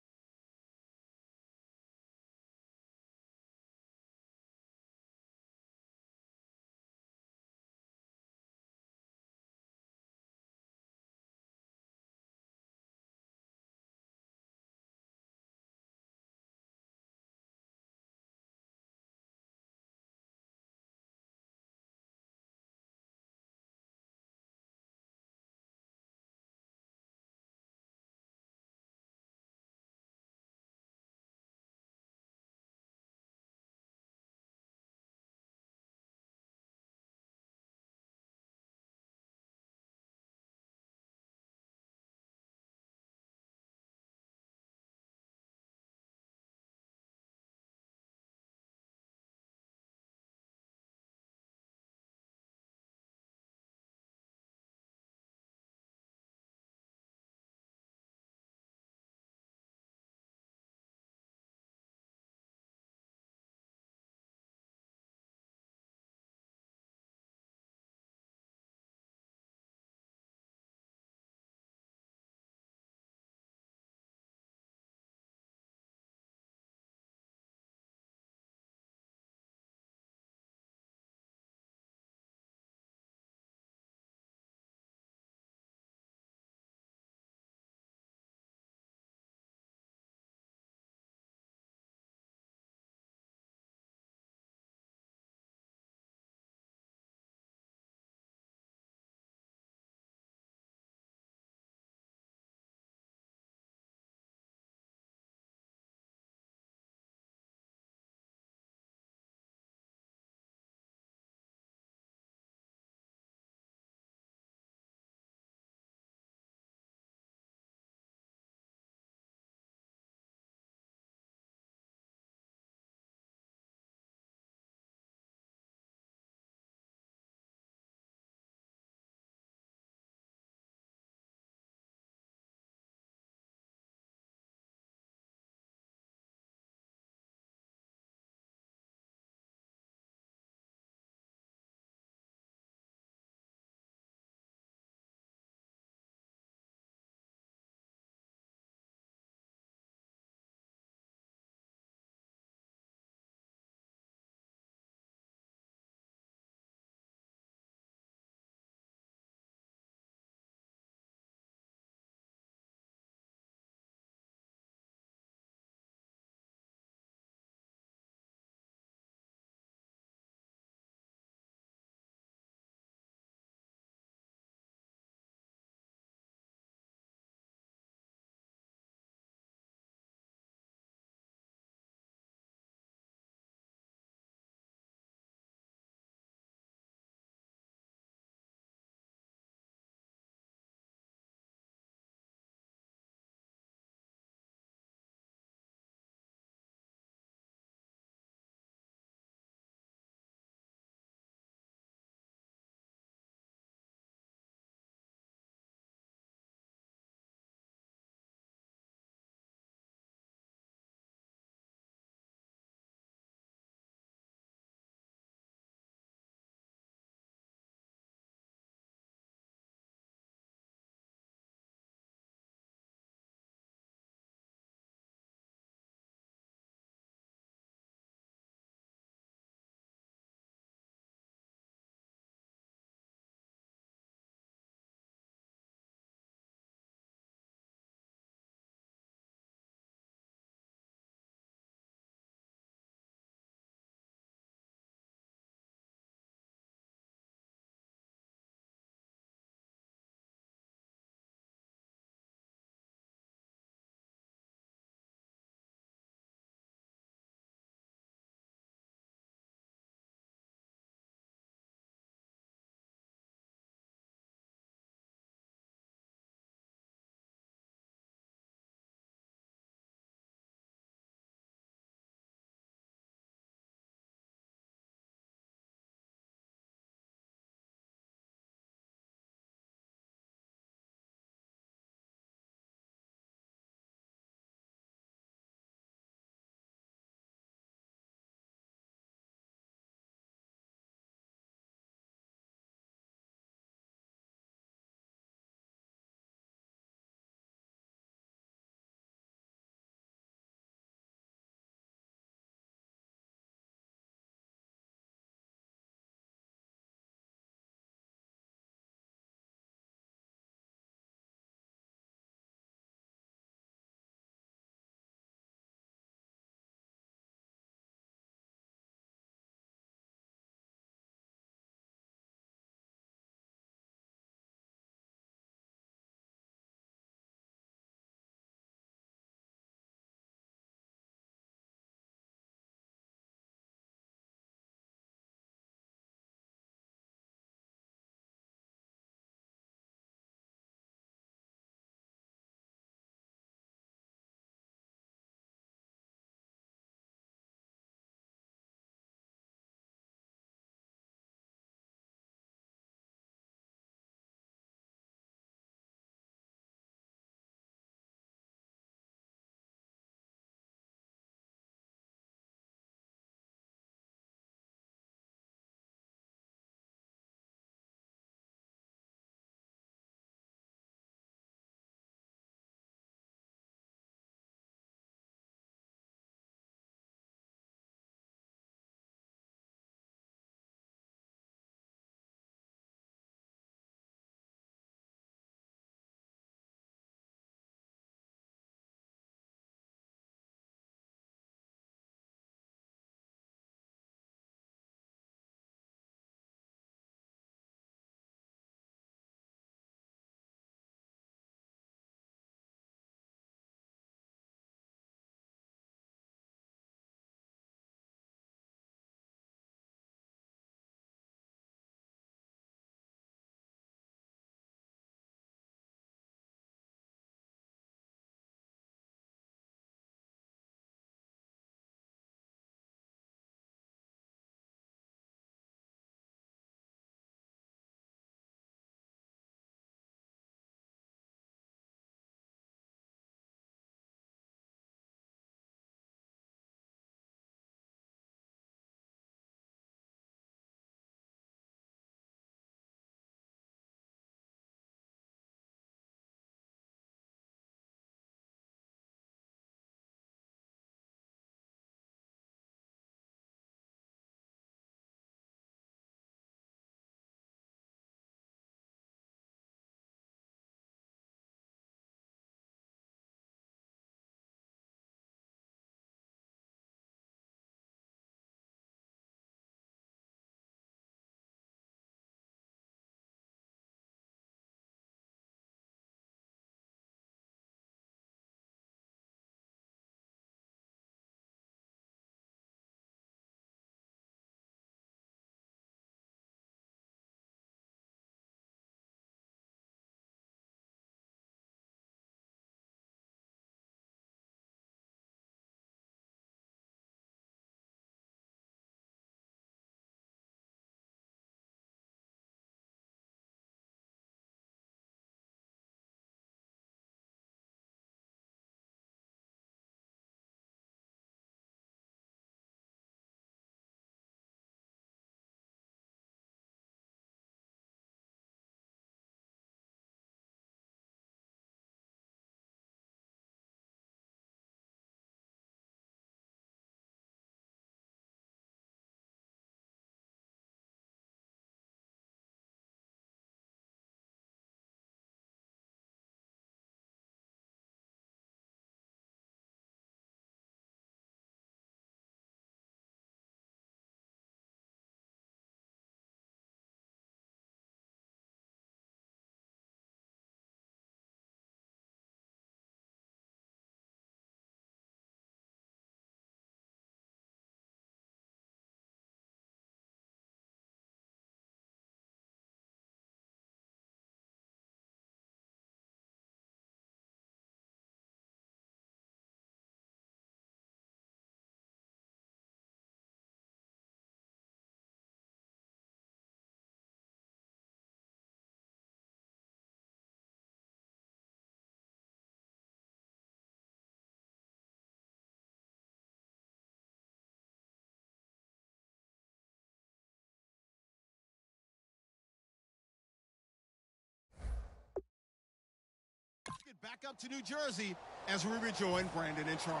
back up to New Jersey as we rejoin Brandon and Charles.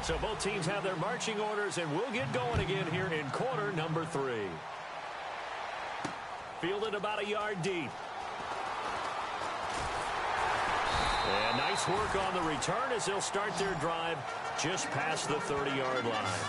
So both teams have their marching orders, and we'll get going again here in quarter number 3. Fielded about a yard deep. And nice work on the return as they'll start their drive just past the 30-yard line.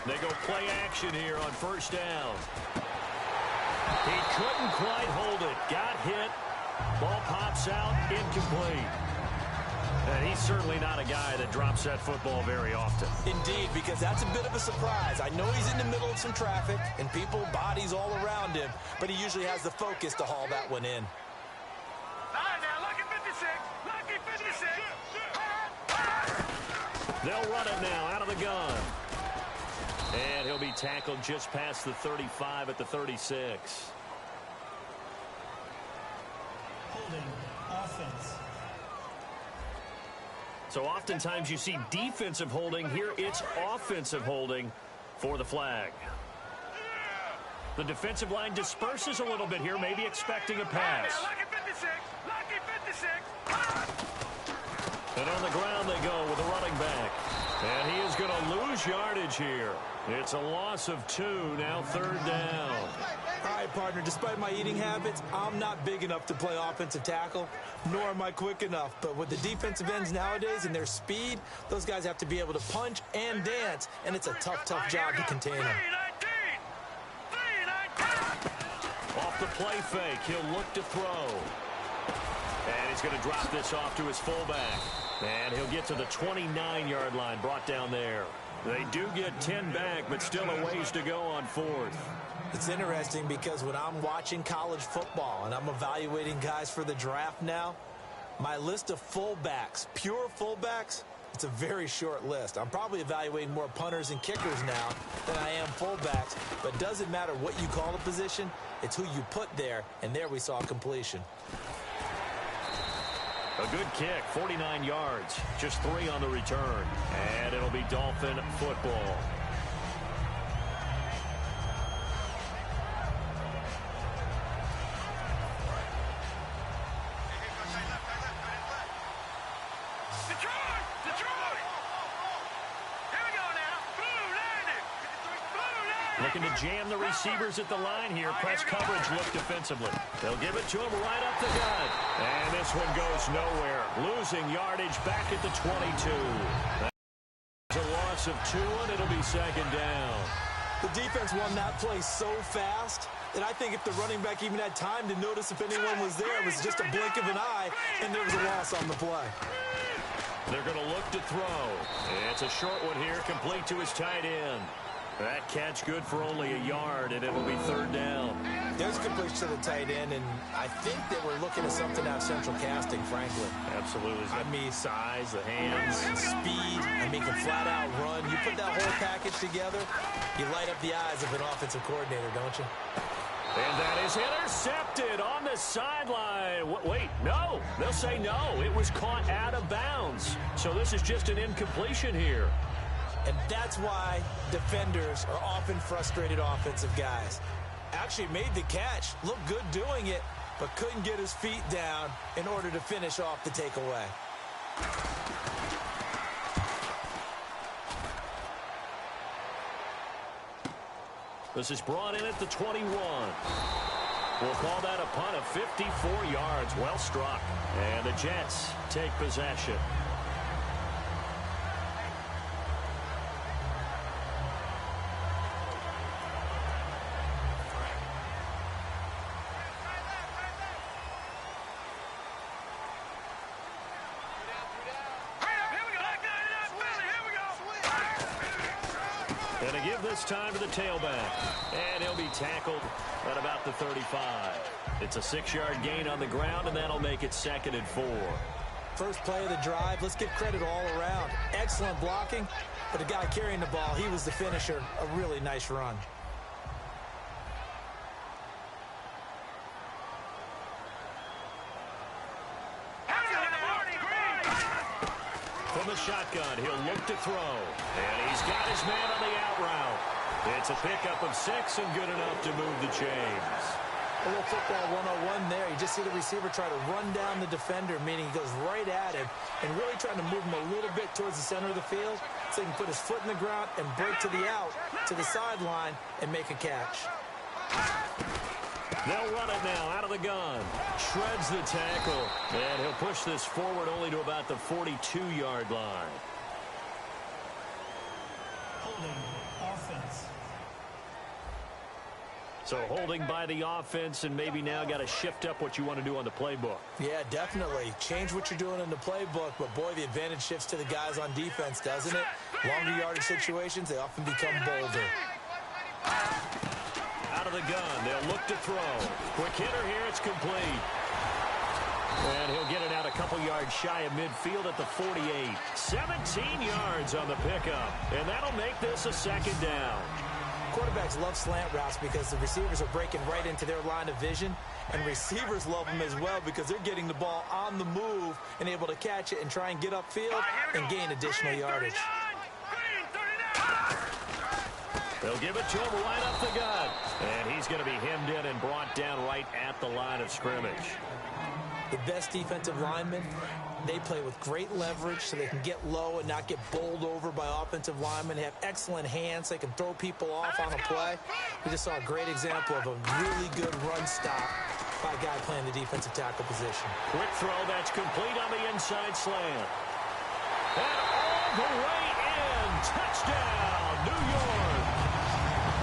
They go play action here on first down. He couldn't quite hold it. Got hit. Ball pops out, incomplete. And he's certainly not a guy that drops that football very often. Indeed, because that's a bit of a surprise. I know he's in the middle of some traffic and people, bodies all around him, but he usually has the focus to haul that one in. Now, lucky 56. Lucky 56. They'll run it now out of the gun. And he'll be tackled just past the 35 at the 36. Holding offense. So oftentimes you see defensive holding. Here it's offensive holding for the flag. The defensive line disperses a little bit here, maybe expecting a pass. Lucky 56. Lucky 56. And on the ground they go with a running back. And he is going to lose yardage here. It's a loss of 2, now third down. All right, partner, despite my eating habits, I'm not big enough to play offensive tackle, nor am I quick enough. But with the defensive ends nowadays and their speed, those guys have to be able to punch and dance, and it's a tough job to contain them. Off the play fake, he'll look to throw. And he's going to drop this off to his fullback. And he'll get to the 29-yard line, brought down there. They do get 10 back, but still a ways to go on fourth. It's interesting because when I'm watching college football and I'm evaluating guys for the draft now, my list of fullbacks, pure fullbacks, it's a very short list. I'm probably evaluating more punters and kickers now than I am fullbacks, but it doesn't matter what you call the position, it's who you put there, and there we saw completion. A good kick, 49 yards, just 3 on the return, and it'll be Dolphin football. Looking to jam the receivers at the line here. Press coverage look defensively. They'll give it to him right up the gut. And this one goes nowhere. Losing yardage back at the 22. That's a loss of 2, and it'll be second down. The defense won that play so fast that I think if the running back even had time to notice if anyone was there, it was just a blink of an eye, and there was a loss on the play. They're going to look to throw. It's a short one here, complete to his tight end. That catch good for only a yard, and it'll be third down. There's completion to the tight end, and I think they were looking at something out of central casting, frankly. Absolutely. I mean, size, the hands, speed. I mean, can flat out run. You put that whole package together, you light up the eyes of an offensive coordinator, don't you? And that is intercepted on the sideline. Wait, no. They'll say no. It was caught out of bounds. So this is just an incompletion here. And that's why defenders are often frustrated offensive guys. Actually made the catch, looked good doing it, but couldn't get his feet down in order to finish off the takeaway. This is brought in at the 21. We'll call that a punt of 54 yards. Well struck. And the Jets take possession. Going to give this time to the tailback. And he'll be tackled at about the 35. It's a 6-yard gain on the ground, and that'll make it second and 4. First play of the drive, let's give credit all around. Excellent blocking, but the guy carrying the ball, he was the finisher. A really nice run. From the shotgun, he'll look to throw. And he's got his man on the out route. It's a pickup of 6 and good enough to move the chains. A little football 101 there. You just see the receiver try to run down the defender, meaning he goes right at him and really trying to move him a little bit towards the center of the field so he can put his foot in the ground and break to the out, to the sideline, and make a catch. They'll run it now out of the gun. Shreds the tackle. And he'll push this forward only to about the 42-yard line. Holding offense. So holding by the offense, and maybe now got to shift up what you want to do on the playbook. Yeah, definitely. Change what you're doing in the playbook, but boy, the advantage shifts to the guys on defense, doesn't it? Longer yardage situations, they often become bolder. Out of the gun, they'll look to throw. Quick hitter here, it's complete. And he'll get it out a couple yards shy of midfield at the 48. 17 yards on the pickup, and that'll make this a second down. Quarterbacks love slant routes because the receivers are breaking right into their line of vision, and receivers love them as well because they're getting the ball on the move and able to catch it and try and get upfield and gain additional yardage. They'll give it to him right up the gut, and he's going to be hemmed in and brought down right at the line of scrimmage. The best defensive linemen, they play with great leverage so they can get low and not get bowled over by offensive linemen. They have excellent hands. So they can throw people off on a play. We just saw a great example of a really good run stop by a guy playing the defensive tackle position. Quick throw that's complete on the inside slant. And all the way in. Touchdown, New York.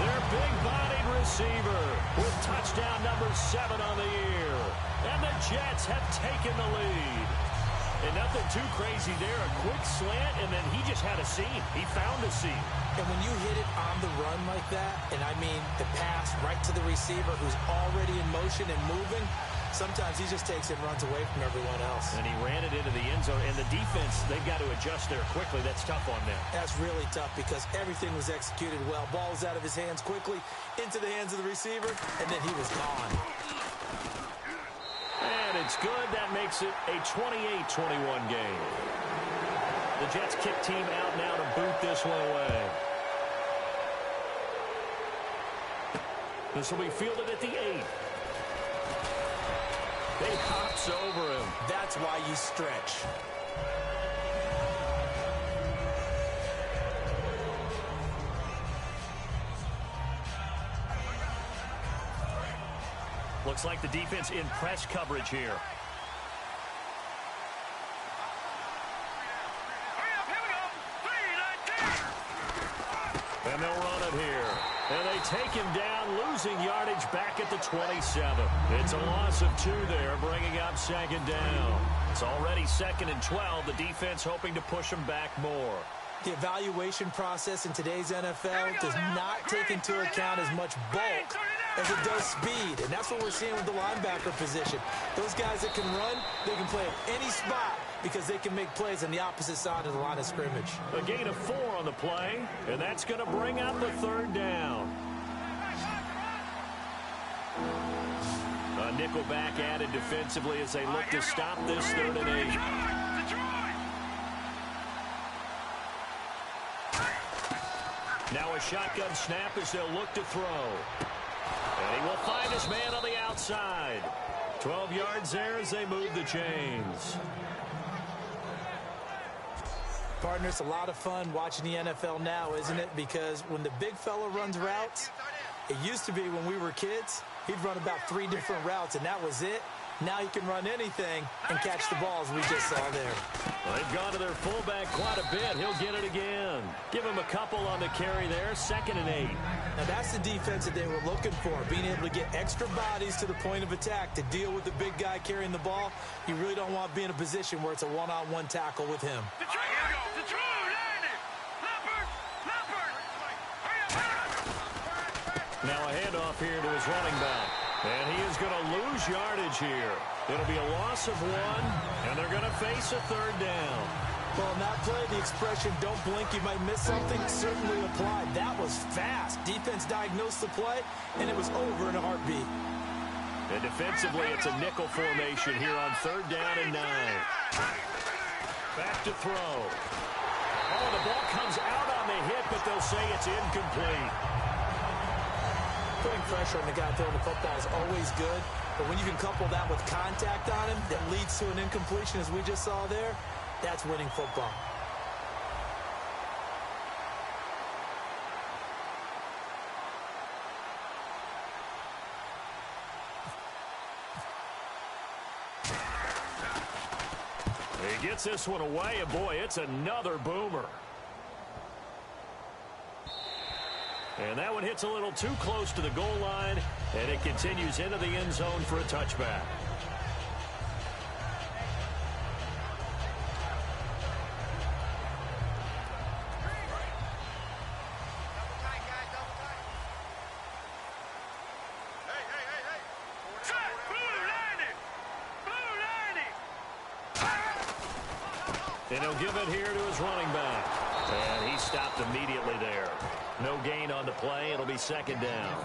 Their big-bodied receiver with touchdown number 7 on the year. And the Jets have taken the lead. And nothing too crazy there. A quick slant, and then he just had a seam. He found a seam. And when you hit it on the run like that, and I mean the pass right to the receiver who's already in motion and moving, sometimes he just takes it and runs away from everyone else. And he ran it into the end zone. And the defense, they've got to adjust there quickly. That's tough on them. That's really tough because everything was executed well. Ball was out of his hands quickly, into the hands of the receiver, and then he was gone. And it's good. That makes it a 28-21 game. The Jets kick team out now to boot this one away. This will be fielded at the 8. They hops over him. That's why you stretch. Looks like the defense in press coverage here. And they'll run it here. And they take him down, losing yardage back at the 27. It's a loss of 2 there, bringing up second down. It's already 2nd and 12. The defense hoping to push him back more. The evaluation process in today's NFL does not take into account as much bulk as it does speed, and that's what we're seeing with the linebacker position. Those guys that can run, they can play at any spot because they can make plays on the opposite side of the line of scrimmage. A gain of 4 on the play, and that's going to bring up the 3rd down. A nickel back added defensively as they look to stop this 3rd and 8. Now a shotgun snap as they'll look to throw. And he will find his man on the outside. 12 yards there as they move the chains. Partner, it's a lot of fun watching the NFL now, isn't it? Because when the big fella runs routes, it used to be when we were kids, he'd run about 3 different routes, and that was it. Now he can run anything and catch the balls we just saw there. Well, they've gone to their fullback quite a bit. He'll get it again. Give him a couple on the carry there. 2nd and 8. Now that's the defense that they were looking for, being able to get extra bodies to the point of attack to deal with the big guy carrying the ball. You really don't want to be in a position where it's a one-on-one tackle with him. Now a handoff here to his running back. And he is going to lose yardage here. It'll be a loss of 1, and they're going to face a 3rd down. Well, in that play, the expression, don't blink, you might miss something, certainly applied. That was fast. Defense diagnosed the play, and it was over in a heartbeat. And defensively, it's a nickel formation here on 3rd down and 9. Back to throw. Oh, the ball comes out on the hit, but they'll say it's incomplete. Putting pressure on the guy throwing the football is always good, but when you can couple that with contact on him that leads to an incompletion, as we just saw there, that's winning football. He gets this one away, and boy, it's another boomer. And that one hits a little too close to the goal line, and it continues into the end zone for a touchback. And he'll give it here to his running back. And he stopped immediately there. No gain on the play. It'll be second down.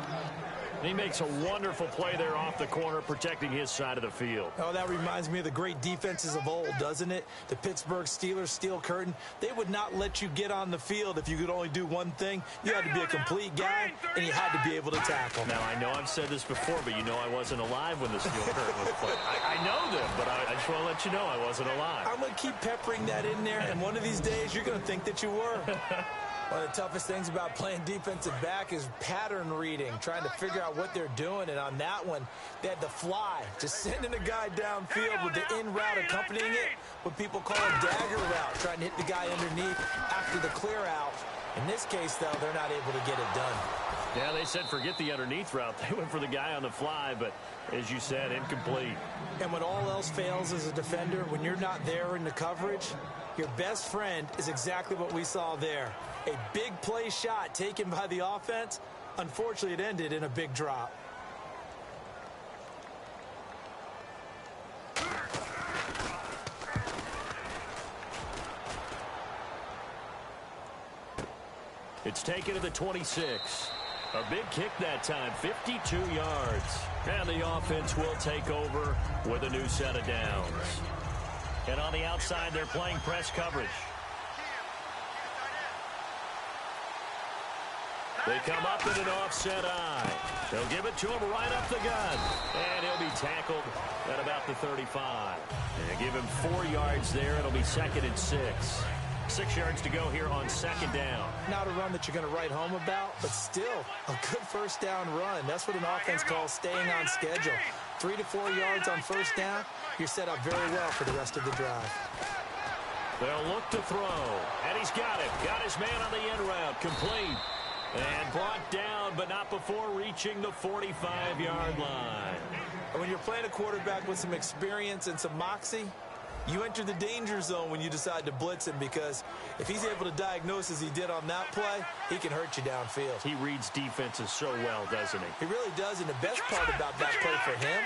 And he makes a wonderful play there off the corner, protecting his side of the field. Oh, that reminds me of the great defenses of old, doesn't it? The Pittsburgh Steelers, Steel Curtain. They would not let you get on the field if you could only do one thing. You had to be a complete guy, and you had to be able to tackle. Now, I know I've said this before, but you know I wasn't alive when the Steel Curtain was played. I know them, but I just want to let you know I wasn't alive. I'm going to keep peppering that in there, and one of these days you're going to think that you were. One of the toughest things about playing defensive back is pattern reading, trying to figure out what they're doing. And on that one, they had the fly, just sending a guy downfield with the in route accompanying it, what people call a dagger route, trying to hit the guy underneath after the clear out. In this case, though, they're not able to get it done. Yeah, they said forget the underneath route. They went for the guy on the fly, but as you said, incomplete. And when all else fails as a defender, when you're not there in the coverage, your best friend is exactly what we saw there. A big play shot taken by the offense. Unfortunately, it ended in a big drop. It's taken to the 26. A big kick that time, 52 yards. And the offense will take over with a new set of downs. And on the outside, they're playing press coverage. They come up in an offset eye. They'll give it to him right up the gut. And he'll be tackled at about the 35. And give him 4 yards there. It'll be 2nd and 6. 6 yards to go here on 2nd down. Not a run that you're going to write home about, but still a good first down run. That's what an offense calls staying on schedule. 3 to 4 yards on first down. You're set up very well for the rest of the drive. They'll look to throw. And he's got it. Got his man on the end route. Complete. And brought down, but not before reaching the 45-yard line. And when you're playing a quarterback with some experience and some moxie, you enter the danger zone when you decide to blitz him, because if he's able to diagnose as he did on that play, he can hurt you downfield. He reads defenses so well, doesn't he? He really does, and the best part about that play for him,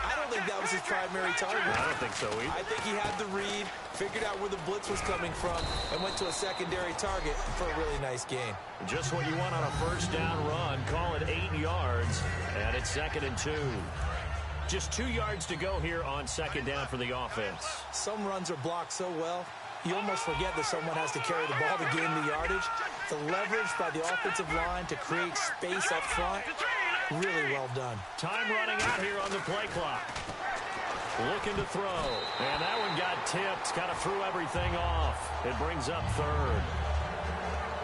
I don't think that was his primary target. I don't think so either. I think he had the read, figured out where the blitz was coming from, and went to a secondary target for a really nice gain. Just what you want on a first down run. Call it 8 yards, and it's 2nd and 2. Just 2 yards to go here on 2nd down for the offense. Some runs are blocked so well, you almost forget that someone has to carry the ball to gain the yardage. The leverage by the offensive line to create space up front, really well done. Time running out here on the play clock. Looking to throw. And that one got tipped. Kind of threw everything off. It brings up 3rd.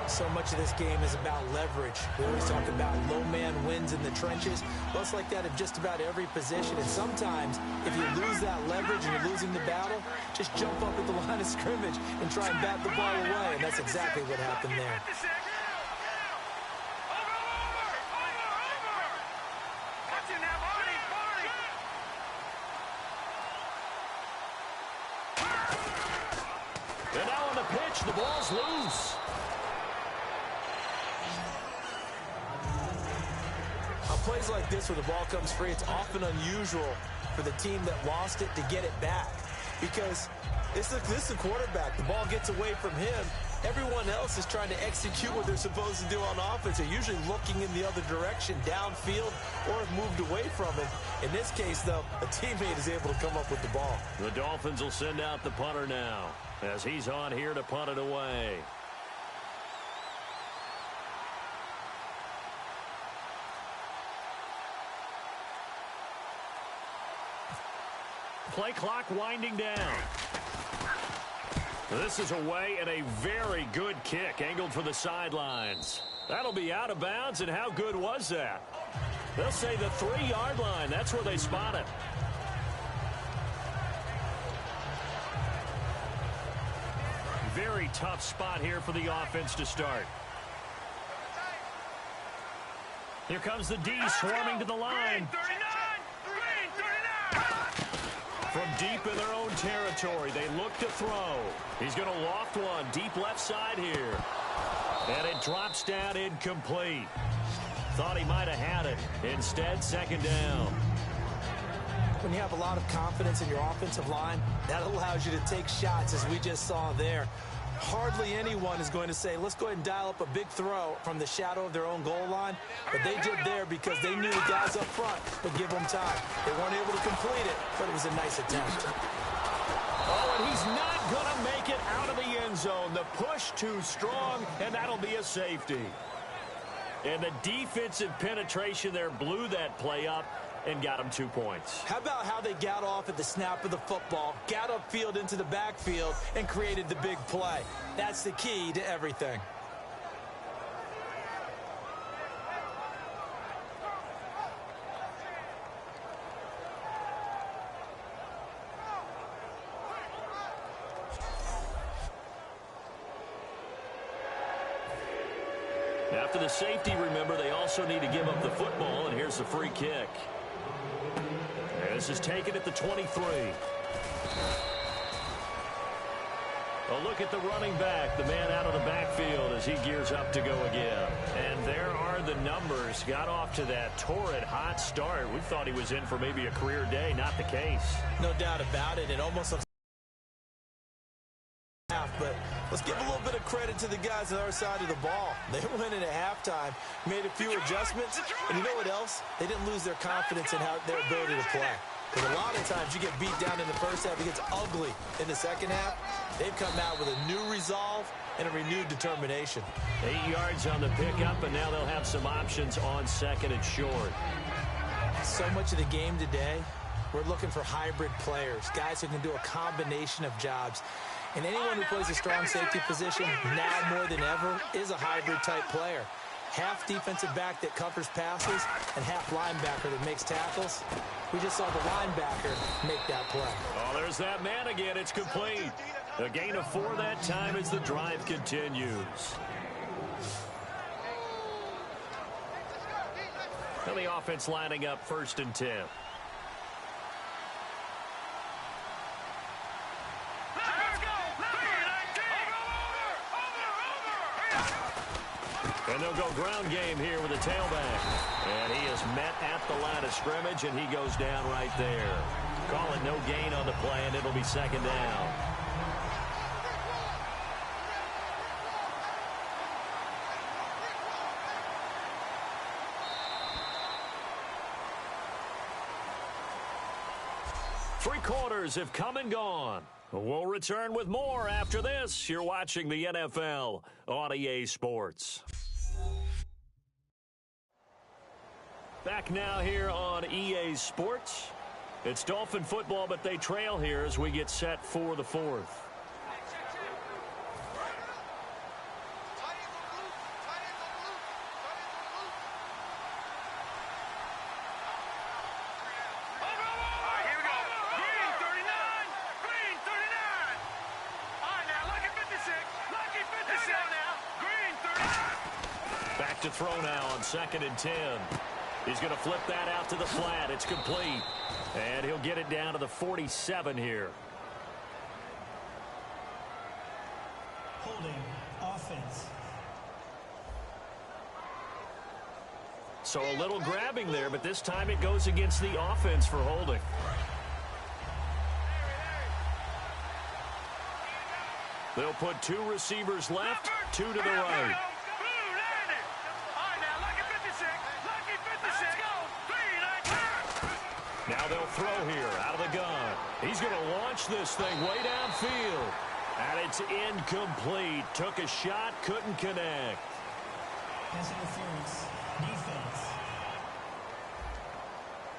So much of this game is about leverage. We always talk about low man wins in the trenches. Well, it's like that in just about every position. And sometimes, if you lose that leverage and you're losing the battle, just jump up at the line of scrimmage and try and bat the ball away. And that's exactly what happened there. And now on the pitch, the ball's loose. On plays like this where the ball comes free, it's often unusual for the team that lost it to get it back, because this is a quarterback. The ball gets away from him. Everyone else is trying to execute what they're supposed to do on offense. They're usually looking in the other direction, downfield, or have moved away from it. In this case, though, a teammate is able to come up with the ball. The Dolphins will send out the punter now. as he's on here to punt it away. Play clock winding down. This is away and a very good kick angled for the sidelines. That'll be out of bounds, and how good was that? They'll say the 3-yard line. That's where they spot it. Very tough spot here for the offense to start. Here comes the D swarming to the line. From deep in their own territory, they look to throw. He's going to loft one deep left side here. And it drops down incomplete. Thought he might have had it. Instead, second down. When you have a lot of confidence in your offensive line, that allows you to take shots, as we just saw there. Hardly anyone is going to say, let's go ahead and dial up a big throw from the shadow of their own goal line. But they did there because they knew the guys up front would give them time. They weren't able to complete it, but it was a nice attempt. Oh, and he's not going to make it out of the end zone. The push too strong, and that'll be a safety. And the defensive penetration there blew that play up and got him 2 points. How about how they got off at the snap of the football, got upfield into the backfield, and created the big play? That's the key to everything. After the safety, remember, they also need to give up the football, and here's the free kick. This is taken at the 23. A look at the running back, the man out of the backfield as he gears up to go again. And there are the numbers. Got off to that torrid hot start. We thought he was in for maybe a career day. Not the case. No doubt about it. It almost looks but let's give a little bit of credit to the guys on our side of the ball. They went in at halftime, made a few adjustments, and you know what else? They didn't lose their confidence in their ability to play. Because a lot of times you get beat down in the first half, it gets ugly in the second half. They've come out with a new resolve and a renewed determination. 8 yards on the pickup, and now they'll have some options on second and short. So much of the game today, we're looking for hybrid players, guys who can do a combination of jobs. And anyone who plays a strong safety position, now more than ever, is a hybrid-type player. Half defensive back that covers passes and half linebacker that makes tackles. We just saw the linebacker make that play. Oh, there's that man again. It's complete. A gain of 4 that time as the drive continues. And the offense lining up 1st and 10. And they'll go ground game here with a tailback. And he is met at the line of scrimmage, and he goes down right there. Call it no gain on the play, and it'll be second down. Three quarters have come and gone. We'll return with more after this. You're watching the NFL on EA Sports. Back now here on EA Sports. It's Dolphin football, but they trail here as we get set for the 4th. Back to throw now on 2nd and 10. He's going to flip that out to the flat. It's complete. And he'll get it down to the 47 here. Holding offense. So a little grabbing there, but this time it goes against the offense for holding. They'll put 2 receivers left, 2 to the right. Now they'll throw here out of the gun. He's going to launch this thing way downfield. And it's incomplete. Took a shot, couldn't connect. Pass interference. Defense.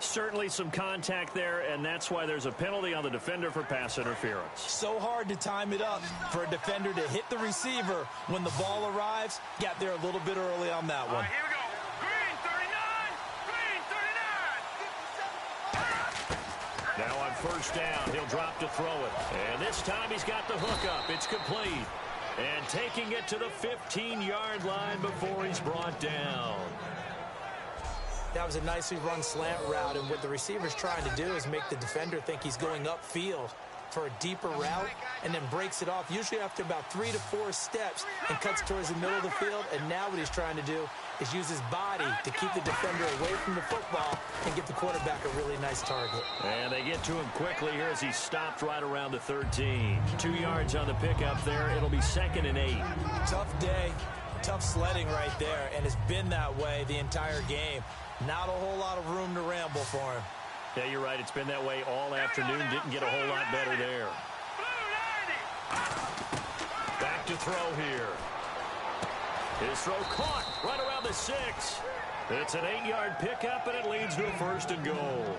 Certainly some contact there, and that's why there's a penalty on the defender for pass interference. So hard to time it up for a defender to hit the receiver when the ball arrives. Got there a little bit early on that one. Here we go. Green 39. Green 39. Now on first down, he'll drop to throw it. And this time he's got the hook up. It's complete. And taking it to the 15-yard line before he's brought down. That was a nicely run slant route, and what the receiver's trying to do is make the defender think he's going upfield for a deeper route and then breaks it off, usually after about 3 to 4 steps, and cuts towards the middle of the field. And now what he's trying to do is use his body to keep the defender away from the football and give the quarterback a really nice target. And they get to him quickly here as he stopped right around the 13. 2 yards on the pickup there. It'll be 2nd and 8. Tough day, tough sledding right there, and it's been that way the entire game. Not a whole lot of room to ramble for him. Yeah, you're right. It's been that way all afternoon. Didn't get a whole lot better there. Back to throw here. His throw caught right around the 6. It's an 8-yard pickup, and it leads to a 1st and goal.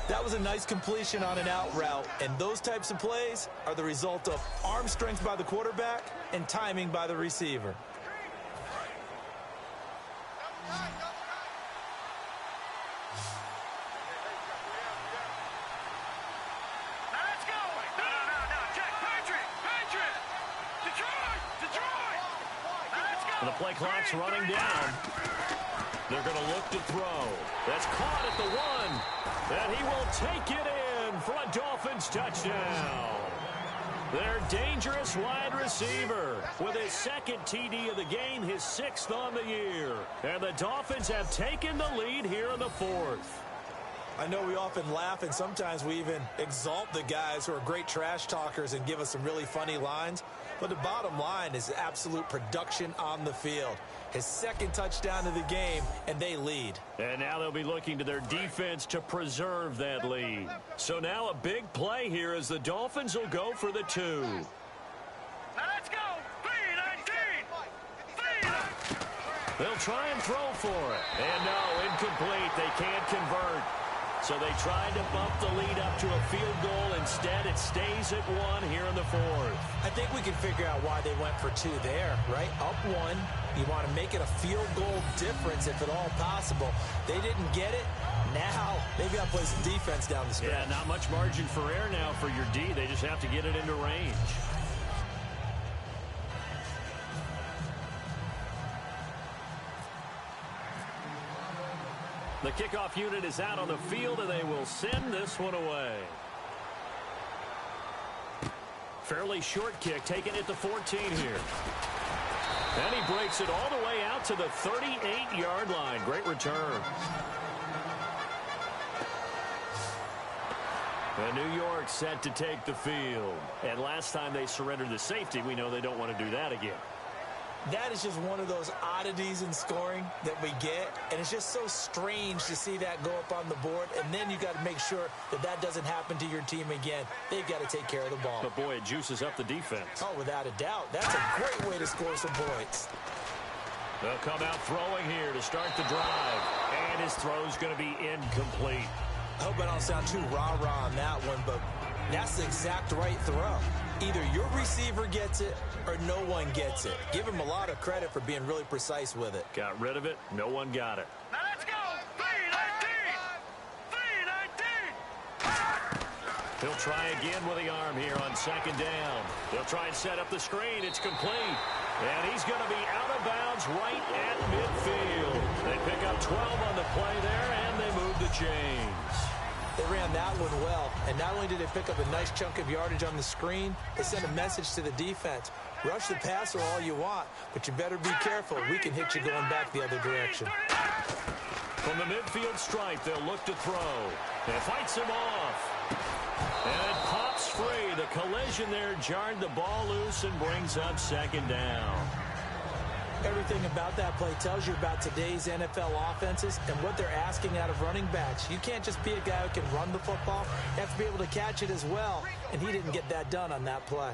That was a nice completion on an out route, and those types of plays are the result of arm strength by the quarterback and timing by the receiver. And the play clock's running down. They're going to look to throw. That's caught at the 1. And he will take it in for a Dolphins touchdown. Their dangerous wide receiver with his 2nd TD of the game, his 6th on the year. And the Dolphins have taken the lead here in the 4th. I know we often laugh, and sometimes we even exalt the guys who are great trash talkers and give us some really funny lines. But the bottom line is absolute production on the field. His 2nd touchdown of the game, and they lead. And now they'll be looking to their defense to preserve that lead. So now a big play here as the Dolphins will go for the 2. Now let's go. 3-19. They'll try and throw for it. And no, incomplete. They can't convert. So they tried to bump the lead up to a field goal. Instead, it stays at 1 here in the 4th. I think we can figure out why they went for 2 there, right? Up 1. You want to make it a field goal difference if at all possible. They didn't get it. Now they've got to play some defense down the stretch. Yeah, not much margin for error now for your D. They just have to get it into range. The kickoff unit is out on the field, and they will send this one away. Fairly short kick, taking it to 14 here. And he breaks it all the way out to the 38-yard line. Great return. And New York set to take the field. And last time they surrendered the safety, we know they don't want to do that again. That is just one of those oddities in scoring that we get, and it's just so strange to see that go up on the board, and then you got to make sure that that doesn't happen to your team again. They've got to take care of the ball. But, boy, it juices up the defense. Oh, without a doubt. That's a great way to score some points. They'll come out throwing here to start the drive, and his throw's going to be incomplete. I hope I don't sound too rah-rah on that one, but that's the exact right throw. Either your receiver gets it or no one gets it. Give him a lot of credit for being really precise with it. Got rid of it. No one got it. Now let's go. 3-19. 3-19. He'll try again with the arm here on 2nd down. They'll try and set up the screen. It's complete. And he's going to be out of bounds right at midfield. They pick up 12 on the play there, and they move the chains. They ran that one well, and not only did they pick up a nice chunk of yardage on the screen, they sent a message to the defense. Rush the passer all you want, but you better be careful. We can hit you going back the other direction. From the midfield stripe, they'll look to throw. And fights him off. And it pops free. The collision there jarred the ball loose and brings up 2nd down. Everything about that play tells you about today's NFL offenses and what they're asking out of running backs. You can't just be a guy who can run the football. You have to be able to catch it as well, and he didn't get that done on that play.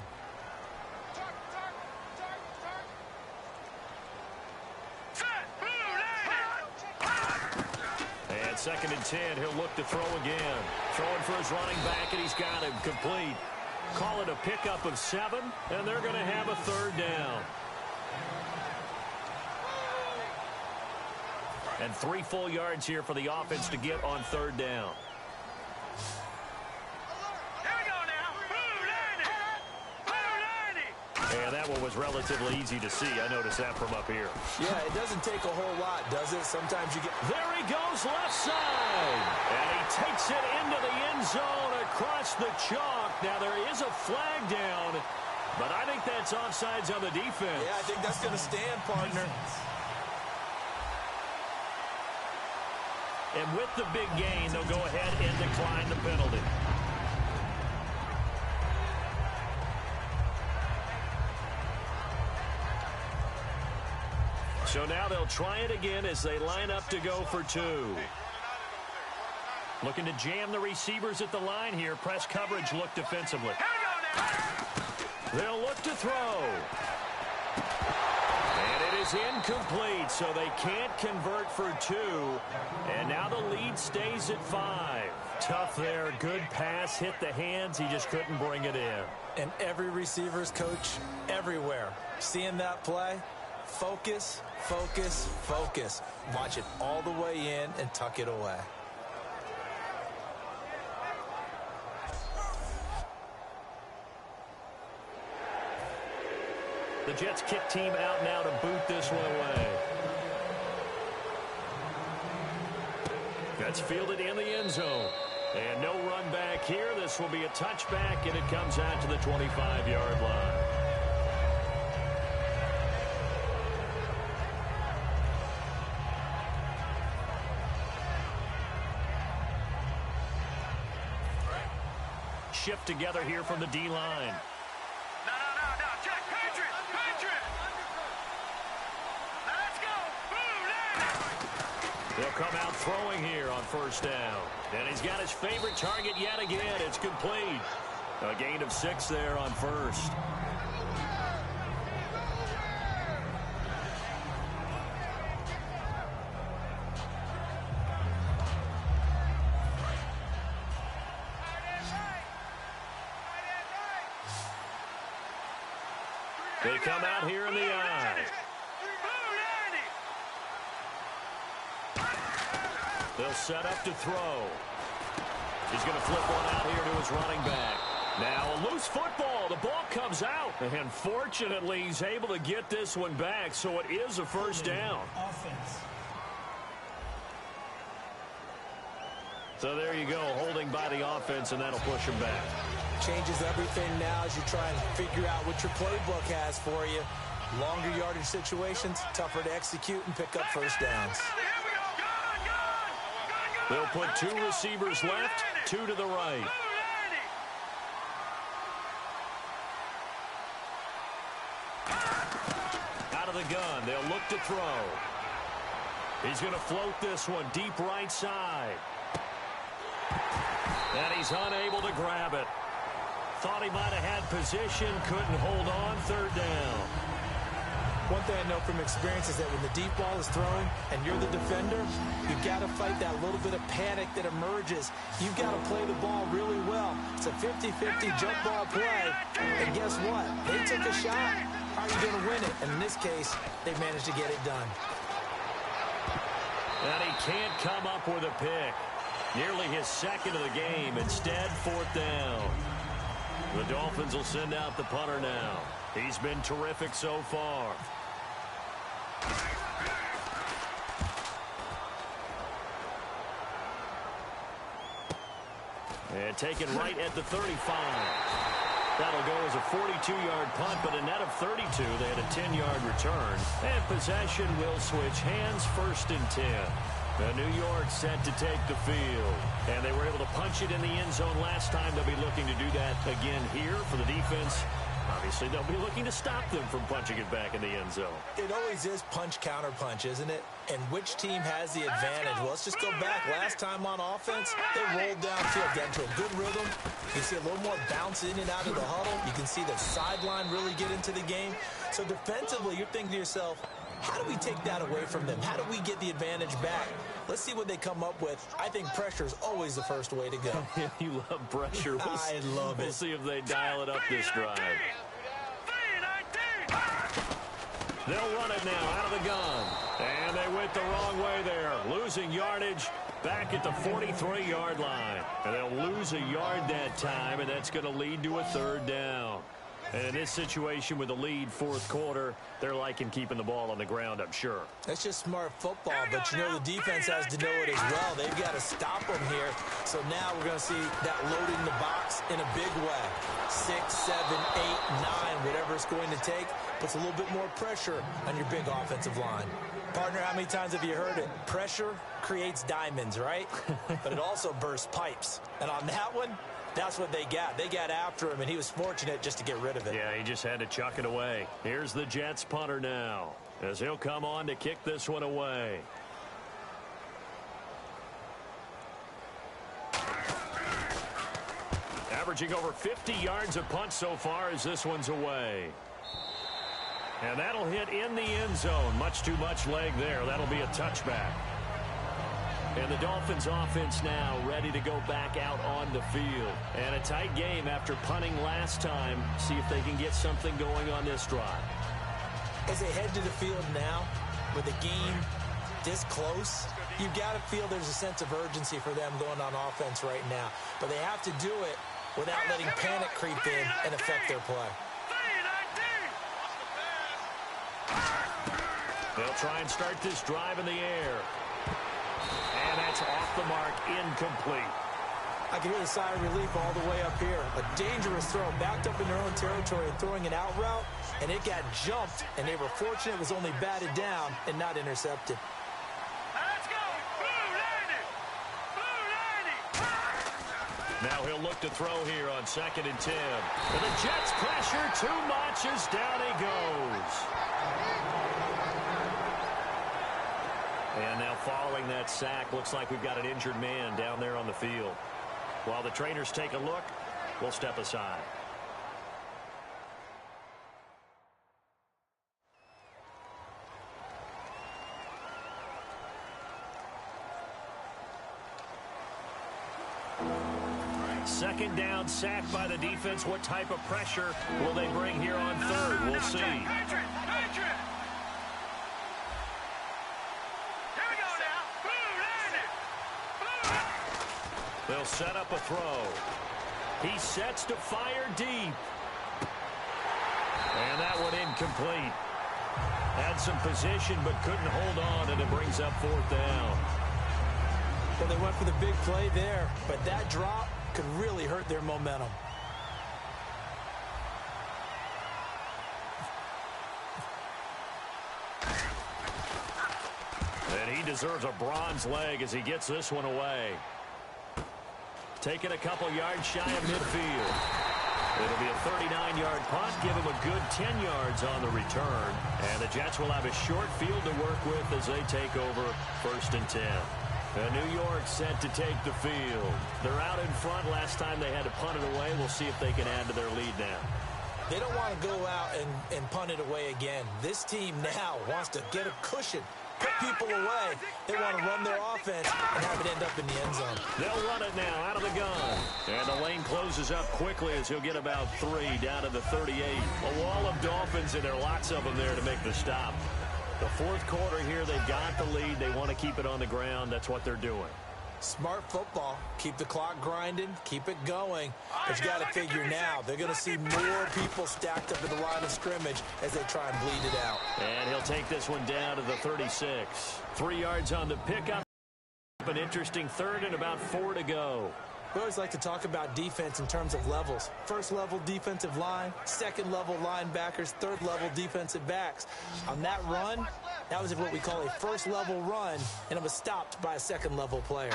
And 2nd and 10, he'll look to throw again. Throwing for his running back, and he's got him complete. Call it a pickup of 7, and they're going to have a 3rd down. And 3 full yards here for the offense to get on 3rd down. And that one was relatively easy to see. I noticed that from up here. Yeah, it doesn't take a whole lot, does it? Sometimes you get... There he goes, left side. And he takes it into the end zone across the chalk. Now, there is a flag down, but I think that's offsides on the defense. Yeah, I think that's going to stand, partner. And with the big gain, they'll go ahead and decline the penalty. So now they'll try it again as they line up to go for 2. Looking to jam the receivers at the line here. Press coverage look defensively. They'll look to throw. And it is incomplete, so they can't convert for 2. And now the lead stays at 5. Tough there. Good pass. Hit the hands. He just couldn't bring it in. And every receiver's coach everywhere. Seeing that play, focus, focus, focus. Watch it all the way in and tuck it away. The Jets kick team out now to boot this one away. That's fielded in the end zone. And no run back here. This will be a touchback, and it comes out to the 25-yard line. Shift together here from the D-line. No, check, Patriot. Now let's go. Boom, They'll come out throwing here on 1st down. And he's got his favorite target yet again. It's complete. A gain of 6 there on 1st. They come out here in the eye. They'll set up to throw. He's going to flip one out here to his running back. Now a loose football. The ball comes out. And fortunately, he's able to get this one back, so it is a 1st down. Offense. So there you go, holding by the offense, and that'll push him back. Changes everything now as you try and figure out what your playbook has for you. Longer yardage situations, tougher to execute and pick up 1st downs. They'll put 2 receivers left, 2 to the right. Out of the gun, they'll look to throw. He's going to float this one deep right side. And he's unable to grab it. Thought he might have had position, couldn't hold on, 3rd down. One thing I know from experience is that when the deep ball is thrown and you're the defender, you've got to fight that little bit of panic that emerges. You've got to play the ball really well. It's a 50-50 jump ball play. And guess what? They took a shot. How are you going to win it? And in this case, they managed to get it done. And he can't come up with a pick. Nearly his 2nd of the game. Instead, 4th down. The Dolphins will send out the punter now. He's been terrific so far. And taken right at the 35. That'll go as a 42-yard punt, but a net of 32. They had a 10-yard return. And possession will switch hands, 1st and 10. New York set to take the field. And they were able to punch it in the end zone last time. They'll be looking to do that again here for the defense. Obviously, they'll be looking to stop them from punching it back in the end zone. It always is punch-counter-punch, isn't it? And which team has the advantage? Well, let's just go back. Last time on offense, they rolled downfield, got into a good rhythm. You can see a little more bounce in and out of the huddle. You can see the sideline really get into the game. So defensively, you're thinking to yourself, how do we take that away from them? How do we get the advantage back? Let's see what they come up with. I think pressure is always the first way to go. You love pressure. I love it. We'll see if they dial it up this drive. They'll run it now out of the gun. And they went the wrong way there. Losing yardage back at the 43-yard line. And they'll lose a yard that time, and that's going to lead to a third down. And in this situation with the lead fourth quarter, they're liking keeping the ball on the ground, I'm sure. That's just smart football, but you know the defense has to know it as well. They've got to stop them here. So now we're going to see that loading the box in a big way. 6, 7, 8, 9, whatever it's going to take, puts a little bit more pressure on your big offensive line. Partner, how many times have you heard it? Pressure creates diamonds, right? But it also bursts pipes. And on that one, that's what they got. They got after him, and he was fortunate just to get rid of it. Yeah, he just had to chuck it away. Here's the Jets punter now, as he'll come on to kick this one away. Averaging over 50 yards a punt so far as this one's away. And that'll hit in the end zone. Much too much leg there. That'll be a touchback. And the Dolphins offense now ready to go back out on the field. And a tight game after punting last time. See if they can get something going on this drive. As they head to the field now, with the game this close, you've got to feel there's a sense of urgency for them going on offense right now. But they have to do it without letting panic creep in and affect their play. They'll try and start this drive in the air. And that's off the mark, incomplete. I can hear the sigh of relief all the way up here. A dangerous throw, backed up in their own territory and throwing an out route, and it got jumped, and they were fortunate it was only batted down and not intercepted. Let's go! Blue 90! Now he'll look to throw here on 2nd and 10. And the Jets pressure too much as down he goes. And now following that sack, looks like we've got an injured man down there on the field. While the trainers take a look, we'll step aside. Second down, sack by the defense. What type of pressure will they bring here on third? We'll see. Patriot! They'll set up a throw. He sets to fire deep. And that one incomplete. Had some position but couldn't hold on, and it brings up 4th down. Well, they went for the big play there, but that drop could really hurt their momentum. And he deserves a bronze leg as he gets this one away. Taking a couple yards shy of midfield. It'll be a 39-yard punt. Give him a good 10 yards on the return. And the Jets will have a short field to work with as they take over 1st and 10. And New York set to take the field. They're out in front. Last time they had to punt it away. We'll see if they can add to their lead now. They don't want to go out and punt it away again. This team now wants to get a cushion, put people away. They want to run their offense and have it end up in the end zone. They'll run it now out of the gun. And the lane closes up quickly as he'll get about 3 down to the 38. A wall of Dolphins, and there are lots of them there to make the stop. The fourth quarter here, they've got the lead. They want to keep it on the ground. That's what they're doing. Smart football. Keep the clock grinding. Keep it going. But you got to figure now, they're going to see more people stacked up in the line of scrimmage as they try and bleed it out. And he'll take this one down to the 36. 3 yards on the pickup. An interesting third and about 4 to go. We always like to talk about defense in terms of levels. First level defensive line, second level linebackers, third level defensive backs. On that run, that was what we call a first level run, and it was stopped by a second level player.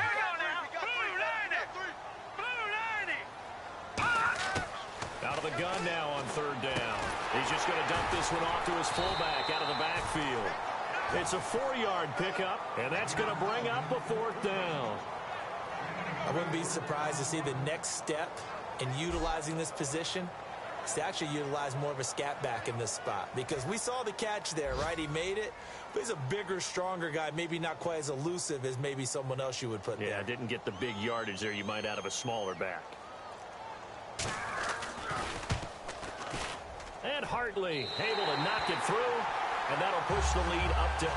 Out of the gun now on third down. He's just going to dump this one off to his fullback out of the backfield. It's a 4-yard pickup, and that's going to bring up a 4th down. I wouldn't be surprised to see the next step in utilizing this position is to actually utilize more of a scat back in this spot, because we saw the catch there, right? He made it, but he's a bigger, stronger guy, maybe not quite as elusive as maybe someone else you would put there. Yeah, didn't get the big yardage there you might out of a smaller back. And Hartley able to knock it through, and that'll push the lead up to 8.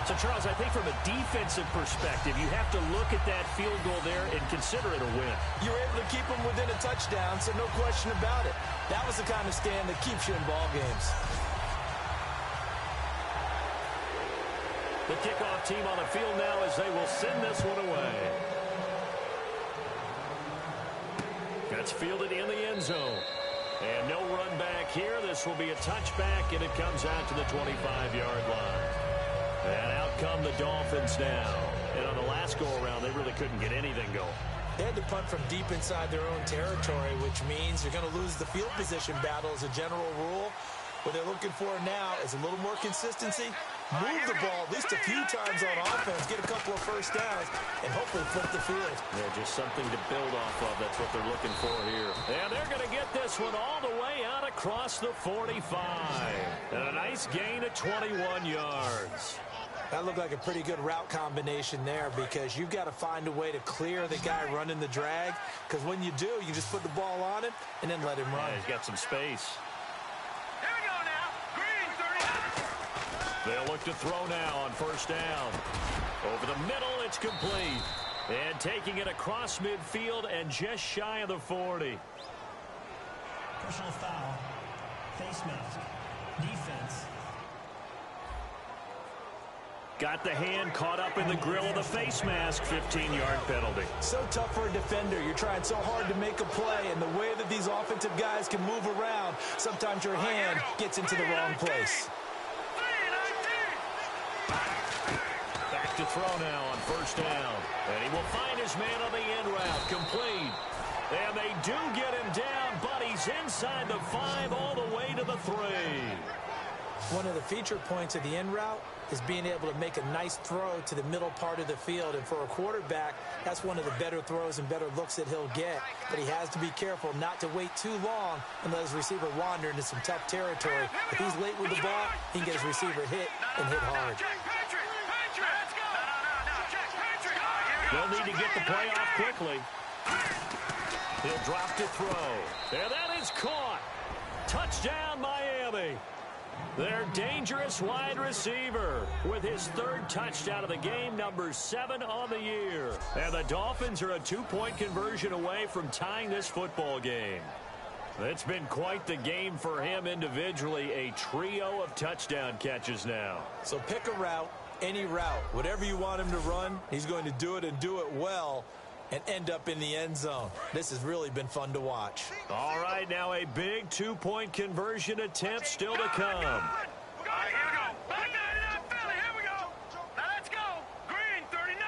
So, Charles, I think from a defensive perspective, you have to look at that field goal there and consider it a win. You were able to keep them within a touchdown, so no question about it. That was the kind of stand that keeps you in ball games. The kickoff team on the field now as they will send this one away. That's fielded in the end zone. And no run back here. This will be a touchback, and it comes out to the 25-yard line. And out come the Dolphins now. And on the last go-around, they really couldn't get anything going. They had to punt from deep inside their own territory, which means you're going to lose the field position battle as a general rule. What they're looking for now is a little more consistency. Move the ball at least a few times on offense, get a couple of first downs, and hopefully flip the field. Yeah, just something to build off of. That's what they're looking for here. And they're going to get this one all the way out across the 45. And a nice gain of 21 yards. That looked like a pretty good route combination there, because you've got to find a way to clear the guy running the drag, because when you do, you just put the ball on him and then let him run. Yeah, he's got some space. Here we go now. Green, 39. They'll look to throw now on first down. Over the middle, it's complete. And taking it across midfield and just shy of the 40. Personal foul. Face mask. Defense. Got the hand caught up in the grill of the face mask. 15-yard penalty. So tough for a defender. You're trying so hard to make a play, and the way that these offensive guys can move around, sometimes your hand gets into the wrong place. Back to throw now on first down. And he will find his man on the end route. Complete. And they do get him down, but he's inside the 5 all the way to the 3. One of the feature points of the in route is being able to make a nice throw to the middle part of the field. And for a quarterback, that's one of the better throws and better looks that he'll get. But he has to be careful not to wait too long and let his receiver wander into some tough territory. If he's late with the ball, he can get his receiver hit and hit hard. They'll need to get the play off quickly. He'll drop to throw. And that is caught. Touchdown, Miami. Their dangerous wide receiver with his 3rd touchdown of the game, number 7 on the year. And the Dolphins are a 2-point conversion away from tying this football game. It's been quite the game for him individually, a trio of touchdown catches now. So pick a route, any route, whatever you want him to run, he's going to do it and do it well and end up in the end zone. This has really been fun to watch. All right, now a big 2-point conversion attempt still to come. All right, here we go. Back nine and out, Philly. Here we go. Now let's go. Green, 39.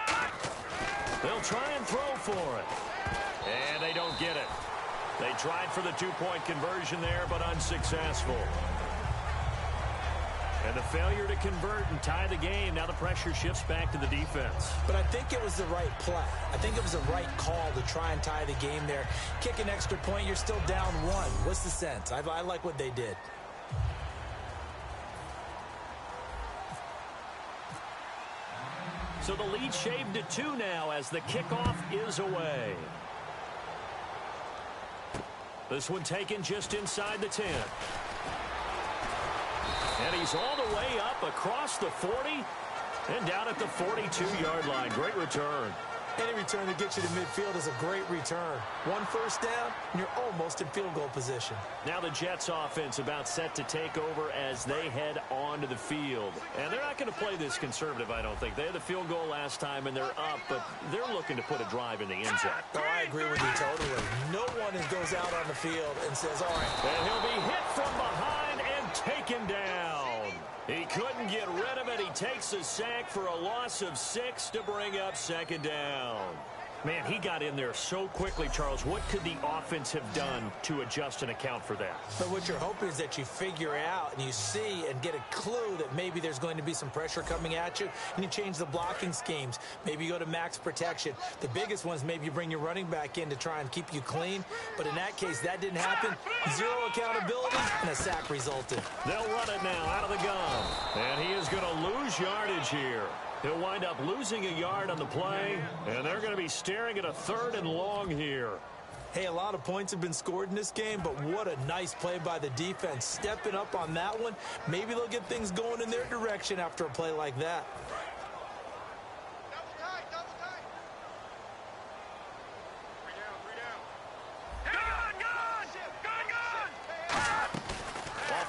They'll try and throw for it. And they don't get it. They tried for the 2-point conversion there, but unsuccessful. And the failure to convert and tie the game. Now the pressure shifts back to the defense. But I think it was the right play. I think it was the right call to try and tie the game there. Kick an extra point, you're still down 1. What's the sense? I like what they did. So the lead shaved to 2 now as the kickoff is away. This one taken just inside the 10. And he's all the way up across the 40 and down at the 42-yard line. Great return. Any return that gets you to midfield is a great return. 1 first down, and you're almost in field goal position. Now the Jets offense about set to take over as they head onto the field. And they're not going to play this conservative, I don't think. They had the field goal last time, and they're up, but they're looking to put a drive in the end zone. Oh, I agree with you totally. No one goes out on the field and says, all right. And he'll be hit from behind and taken down. He couldn't get rid of it. He takes a sack for a loss of 6 to bring up second down. Man, he got in there so quickly, Charles. What could the offense have done to adjust and account for that? But what you're hoping is that you figure out and you see and get a clue that maybe there's going to be some pressure coming at you, and you change the blocking schemes. Maybe you go to max protection. The biggest ones, maybe you bring your running back in to try and keep you clean. But in that case, that didn't happen. Zero accountability, and a sack resulted. They'll run it now out of the gun. And he is going to lose yardage here. He'll wind up losing a yard on the play, and they're going to be staring at a 3rd and long here. Hey, a lot of points have been scored in this game, but what a nice play by the defense. Stepping up on that one, maybe they'll get things going in their direction after a play like that.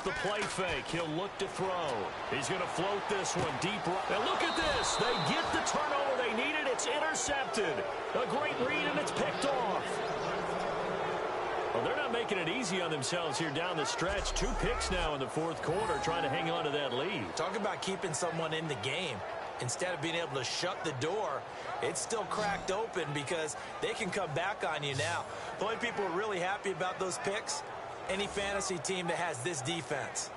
The play fake. He'll look to throw. He's going to float this one deep right. And look at this. They get the turnover they needed. It's intercepted. A great read, and it's picked off. Well, they're not making it easy on themselves here down the stretch. 2 picks now in the 4th quarter, trying to hang on to that lead. Talk about keeping someone in the game. Instead of being able to shut the door, it's still cracked open because they can come back on you now. The only people who are really happy about those picks, any fantasy team that has this defense.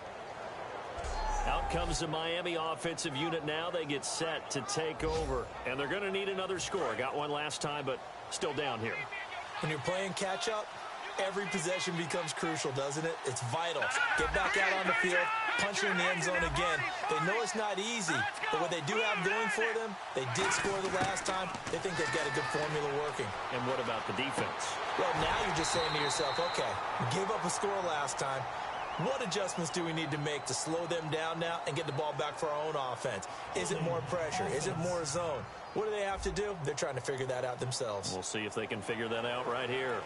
Out comes the Miami offensive unit now. They get set to take over. And they're going to need another score. Got one last time, but still down here. When you're playing catch-up, every possession becomes crucial, doesn't it? It's vital. Get back out on the field, punch it in the end zone again. They know it's not easy, but what they do have going for them, they did score the last time. They think they've got a good formula working. And what about the defense? Well, now you're just saying to yourself, okay, we gave up a score last time. What adjustments do we need to make to slow them down now and get the ball back for our own offense? Is it more pressure? Is it more zone? What do they have to do? They're trying to figure that out themselves. We'll see if they can figure that out right here.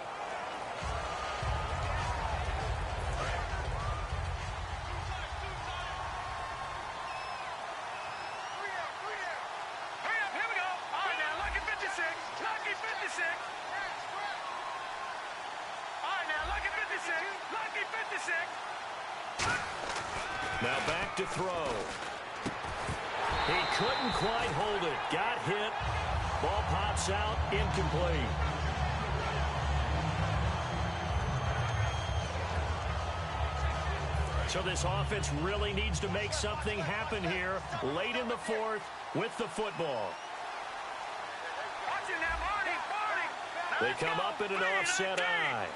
Now back to throw. He couldn't quite hold it. Got hit. Ball pops out. Incomplete. So this offense really needs to make something happen here late in the 4th with the football. They come up in an offset eye.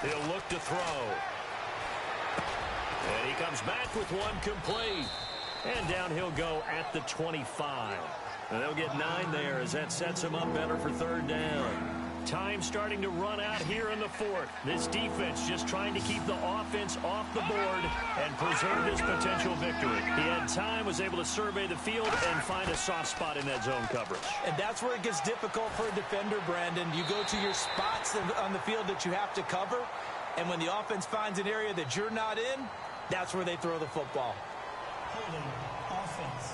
He'll look to throw. And he comes back with one complete. And down he'll go at the 25. And they'll get 9 there as that sets him up better for 3rd down. Time starting to run out here in the 4th. This defense just trying to keep the offense off the board and preserve his potential victory. He had time, was able to survey the field and find a soft spot in that zone coverage. And that's where it gets difficult for a defender, Brandon. You go to your spots on the field that you have to cover, and when the offense finds an area that you're not in, that's where they throw the football. Holding offense.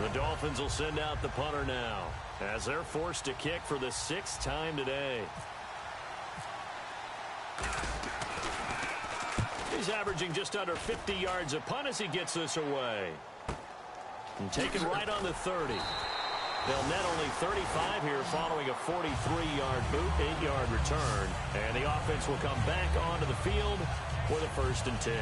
The Dolphins will send out the punter now as they're forced to kick for the 6th time today. He's averaging just under 50 yards a punt as he gets this away. And taken right on the 30. They'll net only 35 here following a 43-yard boot, 8-yard return. And the offense will come back onto the field for the 1st and 10.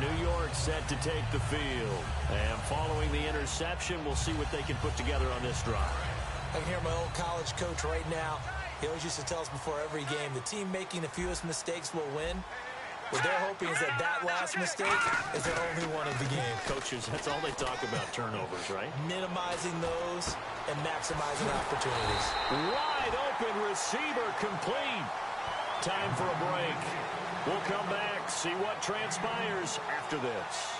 New York set to take the field. And following the interception, we'll see what they can put together on this drive. I can hear my old college coach right now. He always used to tell us before every game, the team making the fewest mistakes will win. What they're hoping is that last mistake is their only one of the game. Coaches, that's all they talk about, turnovers, right? Minimizing those and maximizing opportunities. Wide open receiver complete. Time for a break. We'll come back, see what transpires after this.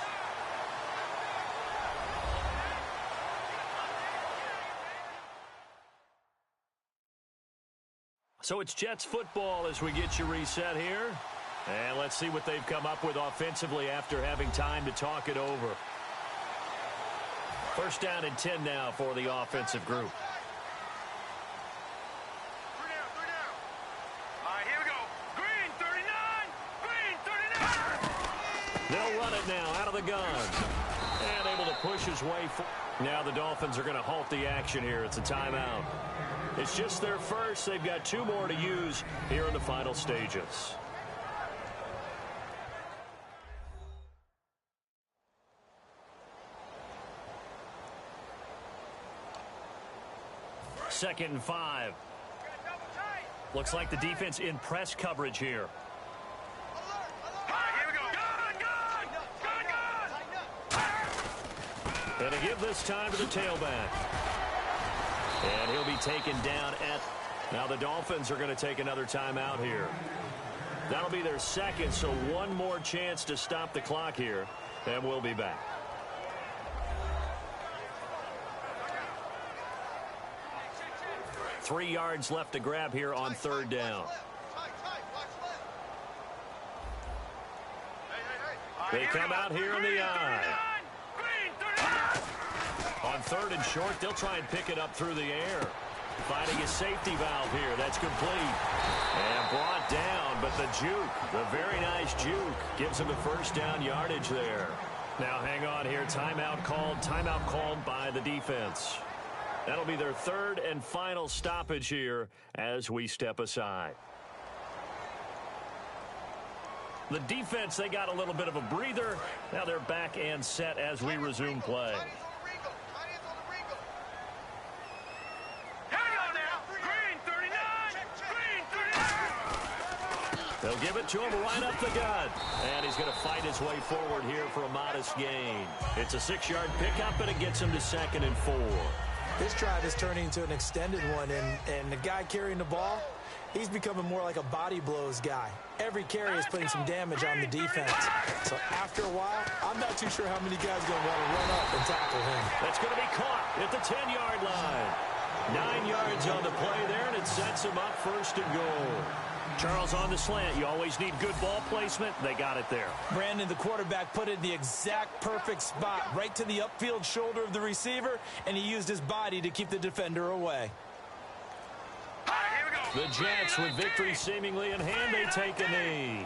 So it's Jets football as we get you reset here. And let's see what they've come up with offensively after having time to talk it over. 1st down and 10 now for the offensive group. All right, here we go. They'll run it now out of the gun. And able to push his way forward. Now the Dolphins are going to halt the action here. It's a timeout. It's just their first. They've got 2 more to use here in the final stages. Second and 5. Looks like the defense in press coverage here. And to give this time to the tailback. And he'll be taken down at... Now the Dolphins are going to take another timeout here. That'll be their second, so one more chance to stop the clock here. And we'll be back. Three yards left to grab here on third down. They come out here in the eye. On third and short, they'll try and pick it up through the air. Finding a safety valve here. That's complete. And brought down, but the juke, the very nice juke, gives him a first down yardage there. Now hang on here. Timeout called by the defense. That'll be their third and final stoppage here as we step aside. The defense, they got a little bit of a breather. Now they're back and set as we resume play. They'll give it to him right up the gut. And he's going to fight his way forward here for a modest gain. It's a 6-yard pickup, and it gets him to 2nd and 4. This drive is turning into an extended one, and the guy carrying the ball, he's becoming more like a body blows guy. Every carry is putting some damage on the defense. So after a while, I'm not too sure how many guys are going to want to run up and tackle him. That's going to be caught at the 10-yard line. 9 yards on the play there, and it sets him up 1st and goal. Charles, on the slant, you always need good ball placement. They got it there. Brandon, the quarterback, put it in the exact perfect spot, right to the upfield shoulder of the receiver, and he used his body to keep the defender away. The Jets, with victory seemingly in hand, they take a knee.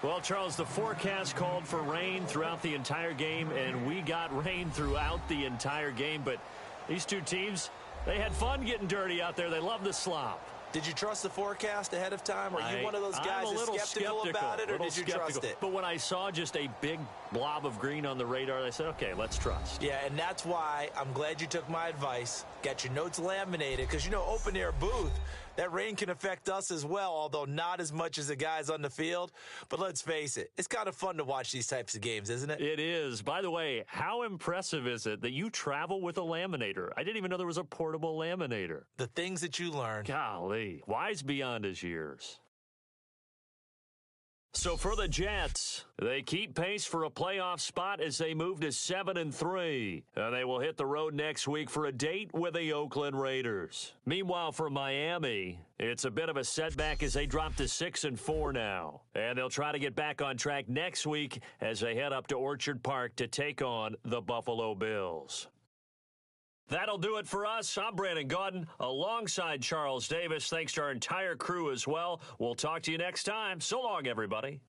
Well, Charles, the forecast called for rain throughout the entire game, and we got rain throughout the entire game. But these two teams, they had fun getting dirty out there. They love the slop. Did you trust the forecast ahead of time? Are you one of those guys that's skeptical about it, or did you trust it? But when I saw just a big blob of green on the radar, I said, okay, let's trust. Yeah, and that's why I'm glad you took my advice. Get your notes laminated, because, you know, open-air booth, that rain can affect us as well, although not as much as the guys on the field. But let's face it, it's kind of fun to watch these types of games, isn't it? It is. By the way, how impressive is it that you travel with a laminator? I didn't even know there was a portable laminator. The things that you learn. Golly, wise beyond his years. So for the Jets, they keep pace for a playoff spot as they move to 7-3. And they will hit the road next week for a date with the Oakland Raiders. Meanwhile, for Miami, it's a bit of a setback as they drop to 6-4 now. And they'll try to get back on track next week as they head up to Orchard Park to take on the Buffalo Bills. That'll do it for us. I'm Brandon Gaudin alongside Charles Davis. Thanks to our entire crew as well. We'll talk to you next time. So long, everybody.